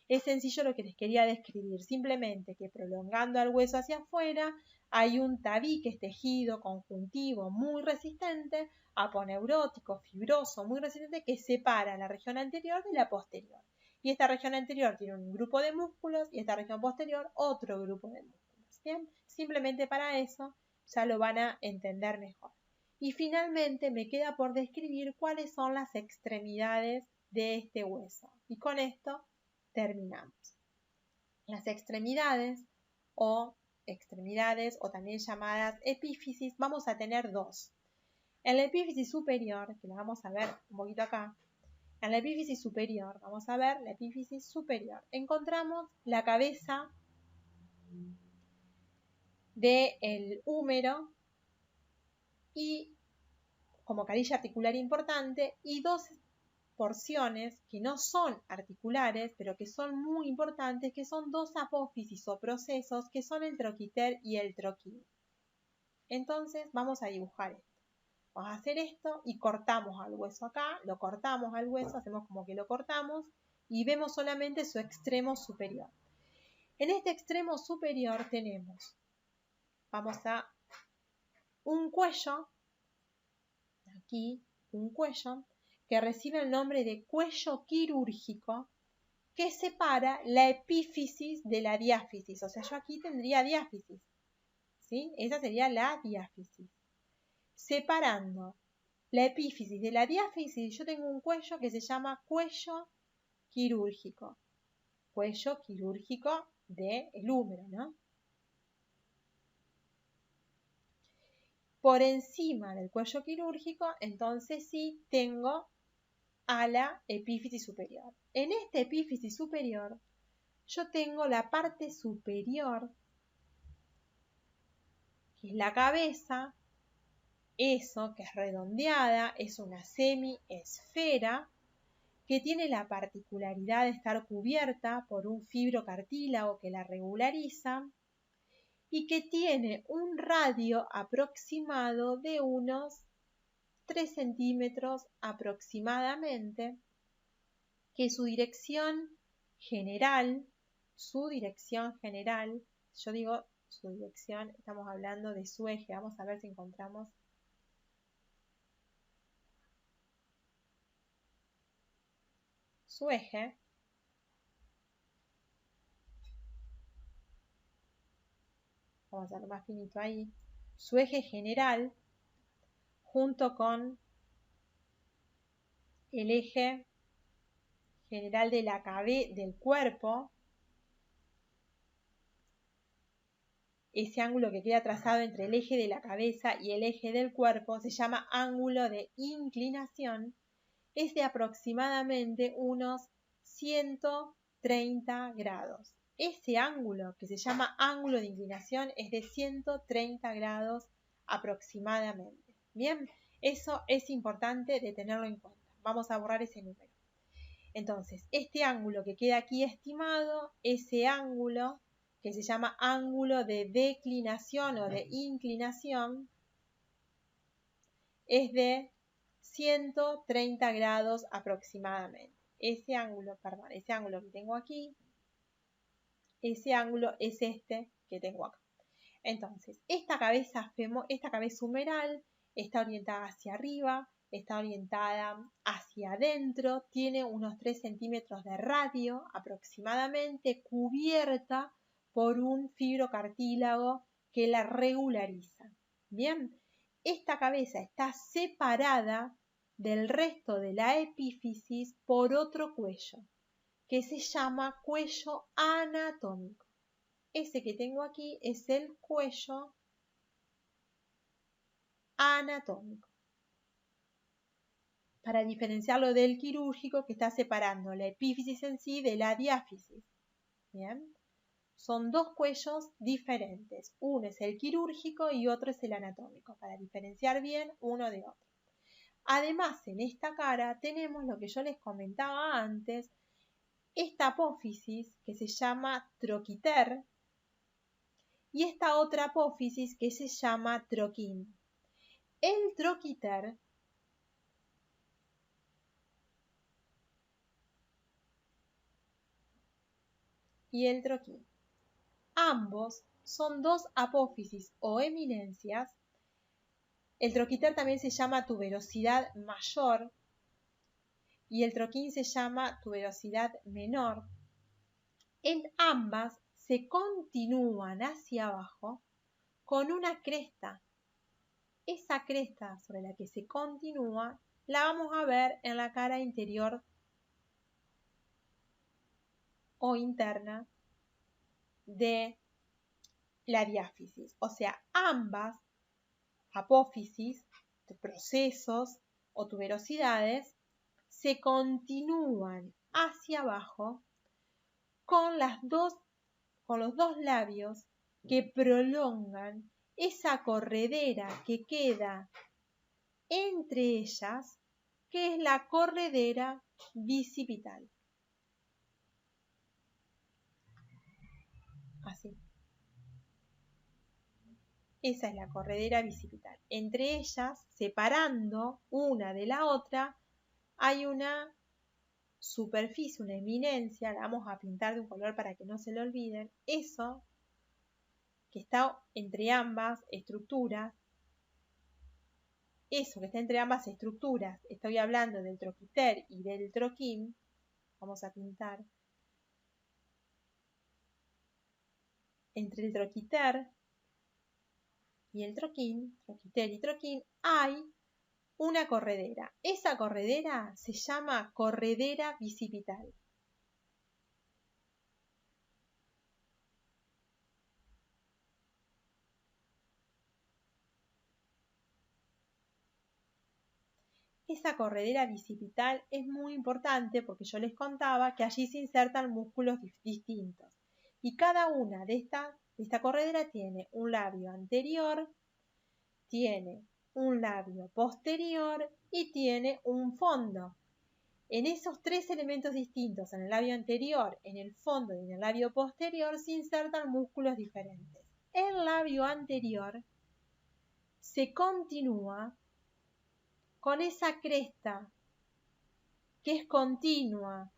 S1: Es sencillo lo que les quería describir. Simplemente que prolongando al hueso hacia afuera hay un tabique, tejido conjuntivo muy resistente, aponeurótico, fibroso, muy resistente, que separa la región anterior de la posterior. Y esta región anterior tiene un grupo de músculos y esta región posterior otro grupo de músculos. ¿Bien? Simplemente para eso ya lo van a entender mejor. Y finalmente me queda por describir cuáles son las extremidades de este hueso. Y con esto terminamos. Las extremidades o también llamadas epífisis, vamos a tener dos. En la epífisis superior, que la vamos a ver un poquito acá, en la epífisis superior, vamos a ver la epífisis superior, encontramos la cabeza del húmero y como carilla articular importante y dos porciones que no son articulares, pero que son muy importantes, que son dos apófisis o procesos, que son el troquiter y el troquín. Entonces vamos a dibujar esto. Vamos a hacer esto y cortamos al hueso acá, lo cortamos al hueso, hacemos como que lo cortamos y vemos solamente su extremo superior. En este extremo superior tenemos, vamos a un cuello, aquí un cuello, que recibe el nombre de cuello quirúrgico, que separa la epífisis de la diáfisis. O sea, yo aquí tendría diáfisis, ¿sí? Esa sería la diáfisis. Separando la epífisis de la diáfisis, yo tengo un cuello que se llama cuello quirúrgico. Cuello quirúrgico del húmero, ¿no? Por encima del cuello quirúrgico, entonces sí tengo a la epífisis superior. En esta epífisis superior, yo tengo la parte superior, que es la cabeza, eso que es redondeada, es una semiesfera, que tiene la particularidad de estar cubierta por un fibrocartílago que la regulariza y que tiene un radio aproximado de unos 3 centímetros aproximadamente, que su dirección general, yo digo su dirección, estamos hablando de su eje, vamos a ver si encontramos su eje. Vamos a hacerlo más finito ahí. Su eje general junto con el eje general de la del cuerpo, ese ángulo que queda trazado entre el eje de la cabeza y el eje del cuerpo se llama ángulo de inclinación, es de aproximadamente unos 130 grados. Ese ángulo que se llama ángulo de inclinación es de 130 grados aproximadamente. Bien, eso es importante de tenerlo en cuenta. Vamos a borrar ese número. Entonces, este ángulo que queda aquí estimado, ese ángulo que se llama ángulo de declinación o de inclinación, es de 130 grados aproximadamente. Ese ángulo que tengo aquí, ese ángulo es este que tengo acá. Entonces, esta cabeza humeral está orientada hacia arriba, está orientada hacia adentro, tiene unos 3 centímetros de radio aproximadamente, cubierta por un fibrocartílago que la regulariza. Bien, esta cabeza está separada del resto de la epífisis por otro cuello, que se llama cuello anatómico. Ese que tengo aquí es el cuello anatómico. Para diferenciarlo del quirúrgico, que está separando la epífisis en sí de la diáfisis. Bien, son dos cuellos diferentes. Uno es el quirúrgico y otro es el anatómico, para diferenciar bien uno de otro. Además, en esta cara tenemos lo que yo les comentaba antes, esta apófisis que se llama troquiter y esta otra apófisis que se llama troquín. El troquiter y el troquín. Ambos son dos apófisis o eminencias. El troquiter también se llama tuberosidad mayor y el troquín se llama tuberosidad menor. En ambas se continúan hacia abajo con una cresta. Esa cresta sobre la que se continúa la vamos a ver en la cara interior o interna de la diáfisis. O sea, ambas apófisis, procesos o tuberosidades se continúan hacia abajo con los dos labios que prolongan esa corredera que queda entre ellas, que es la corredera bicipital. Así. Esa es la corredera bicipital. Entre ellas, separando una de la otra, hay una superficie, una eminencia, la vamos a pintar de un color para que no se lo olviden. Eso que está entre ambas estructuras, estoy hablando del troquiter y del troquín, vamos a pintar. Entre el troquiter y el troquín, troquiter y troquín, hay una corredera. Esa corredera se llama corredera bicipital. Esa corredera bicipital es muy importante porque yo les contaba que allí se insertan músculos distintos. Y cada una de esta corredera tiene un labio anterior, tiene un labio posterior y tiene un fondo. En esos tres elementos distintos, en el labio anterior, en el fondo y en el labio posterior, se insertan músculos diferentes. El labio anterior se continúa con esa cresta que es continua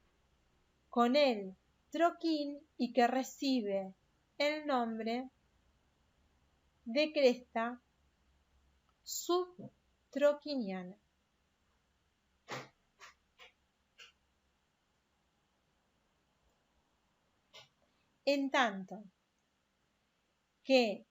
S1: con el troquín y que recibe el nombre de cresta subtroquiniana. En tanto que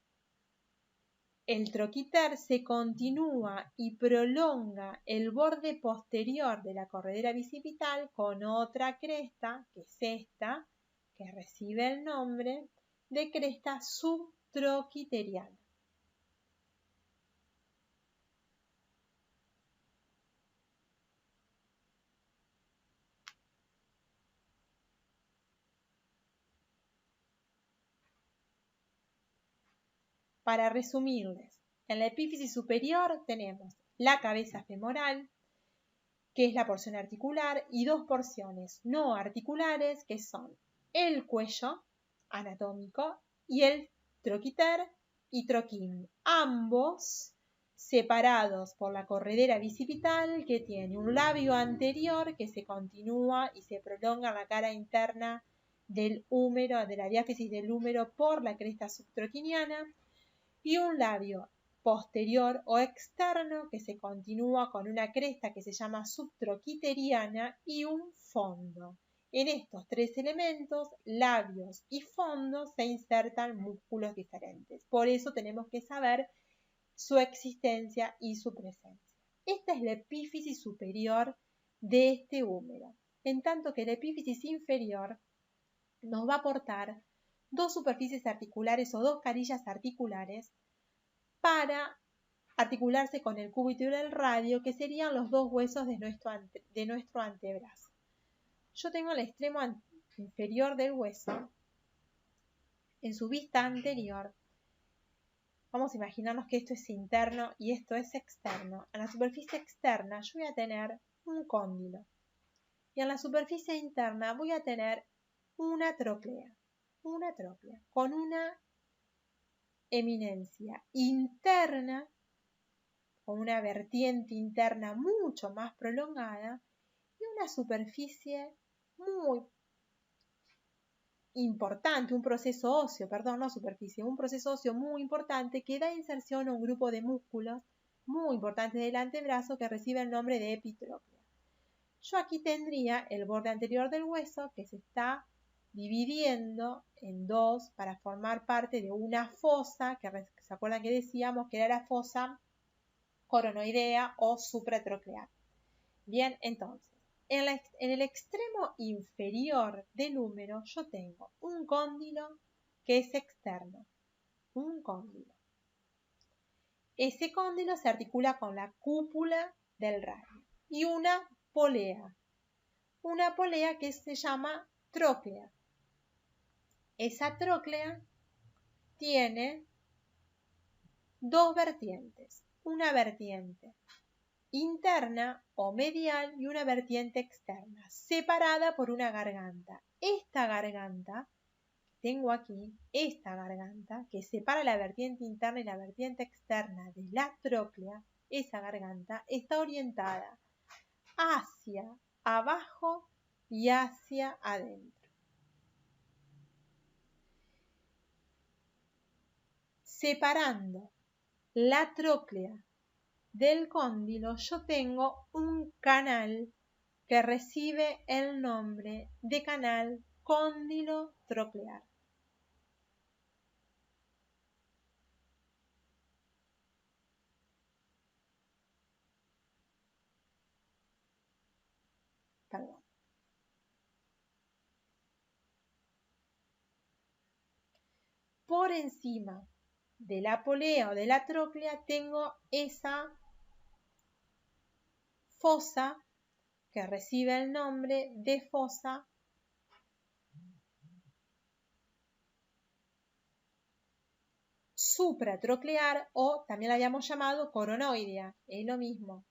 S1: el troquiter se continúa y prolonga el borde posterior de la corredera bicipital con otra cresta, que es esta, que recibe el nombre de cresta subtroquiteriana. Para resumirles, en la epífisis superior tenemos la cabeza femoral, que es la porción articular, y dos porciones no articulares, que son el cuello anatómico y el troquiter y troquín, ambos separados por la corredera bicipital, que tiene un labio anterior que se continúa y se prolonga en la cara interna del húmero, de la diáfisis del húmero por la cresta subtroquiniana, y un labio posterior o externo que se continúa con una cresta que se llama subtroquiteriana y un fondo. En estos tres elementos, labios y fondos, se insertan músculos diferentes. Por eso tenemos que saber su existencia y su presencia. Esta es la epífisis superior de este húmero, en tanto que la epífisis inferior nos va a aportar dos superficies articulares o dos carillas articulares para articularse con el cúbito y el radio, que serían los dos huesos de nuestro antebrazo. Yo tengo el extremo inferior del hueso en su vista anterior. Vamos a imaginarnos que esto es interno y esto es externo. En la superficie externa yo voy a tener un cóndilo y en la superficie interna voy a tener una tróclea con una eminencia interna o una vertiente interna mucho más prolongada y una superficie muy importante, un proceso óseo muy importante que da inserción a un grupo de músculos muy importantes del antebrazo que recibe el nombre de epitróclea. Yo aquí tendría el borde anterior del hueso que se está dividiendo en dos para formar parte de una fosa, que se acuerdan que decíamos que era la fosa coronoidea o supratroclear. Bien, entonces, en el extremo inferior del húmero yo tengo un cóndilo que es externo, un cóndilo. Ese cóndilo se articula con la cúpula del radio y una polea que se llama tróclea. Esa tróclea tiene dos vertientes, una vertiente interna o medial y una vertiente externa, separada por una garganta. Esta garganta, tengo aquí, esta garganta, que separa la vertiente interna y la vertiente externa de la tróclea, esa garganta está orientada hacia abajo y hacia adentro. Separando la tróclea del cóndilo, yo tengo un canal que recibe el nombre de canal cóndilo-troclear. perdón. Por encima de la polea o de la tróclea tengo esa fosa que recibe el nombre de fosa supratroclear o también la habíamos llamado coronoidea, es lo mismo.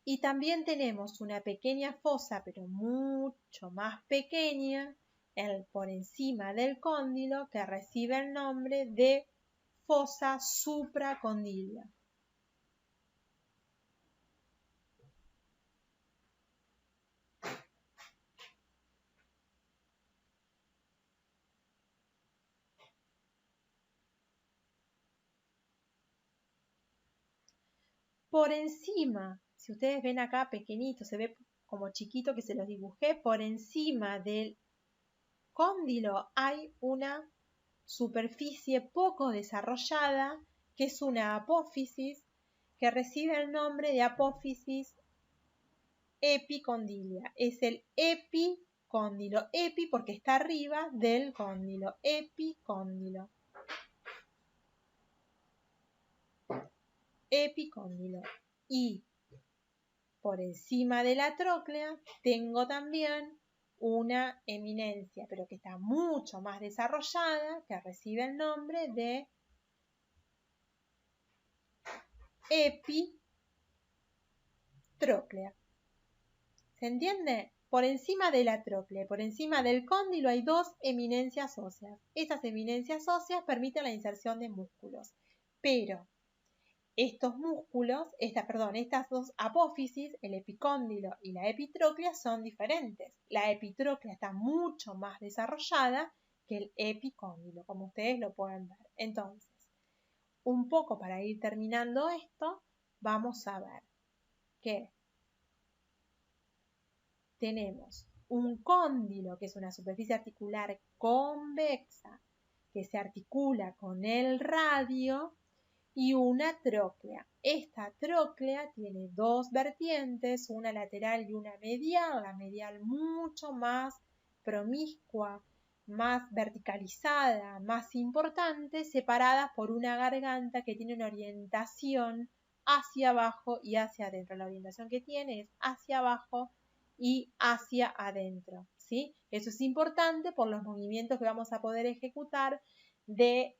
S1: Y también tenemos una pequeña fosa, pero mucho más pequeña, por encima del cóndilo, que recibe el nombre de fosa supracondilia. Por encima, si ustedes ven acá pequeñito, se ve como chiquito que se los dibujé, por encima del cóndilo hay una superficie poco desarrollada, que es una apófisis, que recibe el nombre de apófisis epicondilia. Es el epicóndilo. Epi porque está arriba del cóndilo. Epicóndilo. Epicóndilo. Y por encima de la tróclea tengo también una eminencia, pero que está mucho más desarrollada, que recibe el nombre de epitróclea. ¿Se entiende? Por encima de la tróclea, por encima del cóndilo hay dos eminencias óseas. Estas eminencias óseas permiten la inserción de músculos, pero estos músculos, estas dos apófisis, el epicóndilo y la epitróclea, son diferentes. La epitróclea está mucho más desarrollada que el epicóndilo, como ustedes lo pueden ver. Entonces, un poco para ir terminando esto, vamos a ver que tenemos un cóndilo, que es una superficie articular convexa, que se articula con el radio, y una tróclea. Esta tróclea tiene dos vertientes, una lateral y una medial. La medial mucho más promiscua, más verticalizada, más importante, separadas por una garganta que tiene una orientación hacia abajo y hacia adentro. La orientación que tiene es hacia abajo y hacia adentro, ¿sí? Eso es importante por los movimientos que vamos a poder ejecutar de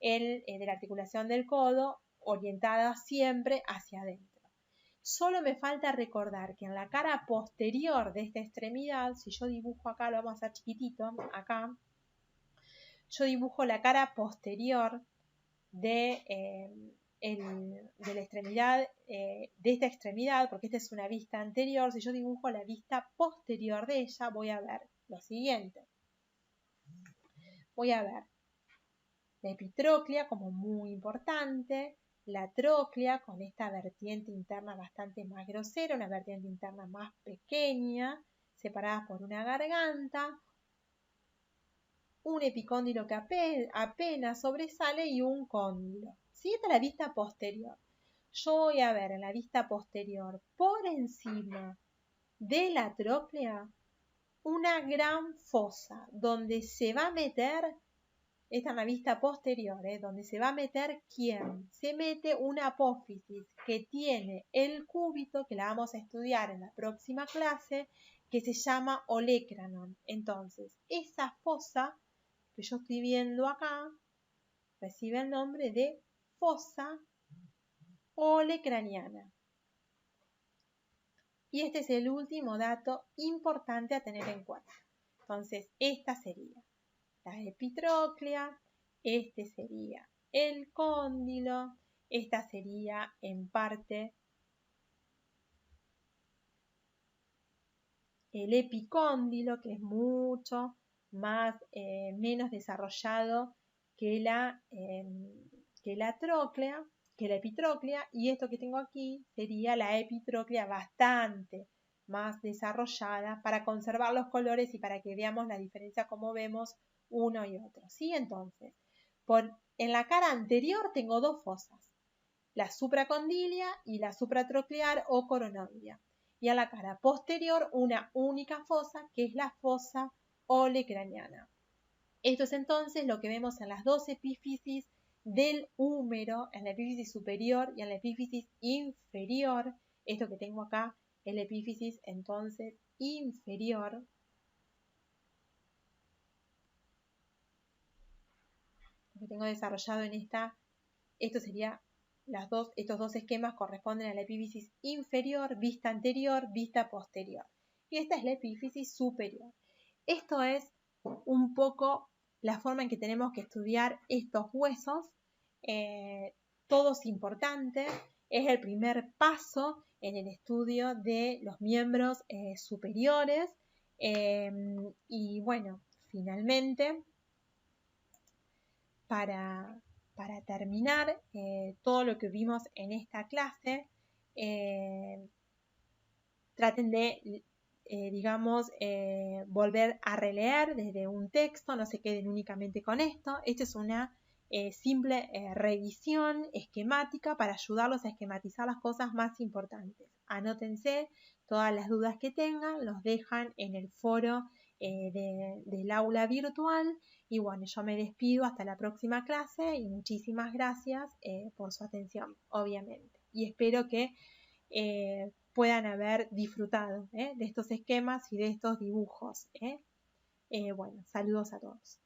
S1: la articulación del codo, orientada siempre hacia adentro. Solo me falta recordar que en la cara posterior de esta extremidad, si yo dibujo acá, lo vamos a hacer chiquitito, acá, yo dibujo la cara posterior de la extremidad, de esta extremidad, porque esta es una vista anterior. Si yo dibujo la vista posterior de ella, voy a ver lo siguiente. Voy a ver la epitróclea como muy importante, la tróclea con esta vertiente interna bastante más grosera, una vertiente interna más pequeña, separadas por una garganta, un epicóndilo que apenas sobresale y un cóndilo. ¿Sí? Esta es la vista posterior. Yo voy a ver en la vista posterior, por encima de la tróclea, una gran fosa donde se va a meter, esta es la vista posterior, donde se va a meter ¿quién? Se mete una apófisis que tiene el cúbito, que la vamos a estudiar en la próxima clase, que se llama olecranon. Entonces, esa fosa que yo estoy viendo acá recibe el nombre de fosa olecraniana. Y este es el último dato importante a tener en cuenta. Entonces, esta sería la epitróclea, este sería el cóndilo, esta sería en parte el epicóndilo, que es mucho más, menos desarrollado que la tróclea, que la epitróclea, y esto que tengo aquí sería la epitróclea bastante más desarrollada para conservar los colores y para que veamos la diferencia como vemos uno y otro, ¿sí? Entonces, en la cara anterior tengo dos fosas, la supracondilia y la supratroclear o coronoidea. y a la cara posterior una única fosa, que es la fosa olecraniana. Esto es entonces lo que vemos en las dos epífisis del húmero, en la epífisis superior y en la epífisis inferior. Esto que tengo acá es la epífisis entonces inferior. Lo que tengo desarrollado en esto sería estos dos esquemas corresponden a la epífisis inferior, vista anterior, vista posterior. Y esta es la epífisis superior. Esto es un poco la forma en que tenemos que estudiar estos huesos. Todo es importante, es el primer paso en el estudio de los miembros superiores. Y bueno, finalmente, para terminar todo lo que vimos en esta clase, traten de, volver a releer desde un texto, no se queden únicamente con esto. Esta es una simple revisión esquemática para ayudarlos a esquematizar las cosas más importantes. Anótense todas las dudas que tengan, los dejan en el foro del aula virtual. Y bueno, yo me despido hasta la próxima clase y muchísimas gracias por su atención, obviamente. Y espero que puedan haber disfrutado de estos esquemas y de estos dibujos. Bueno, saludos a todos.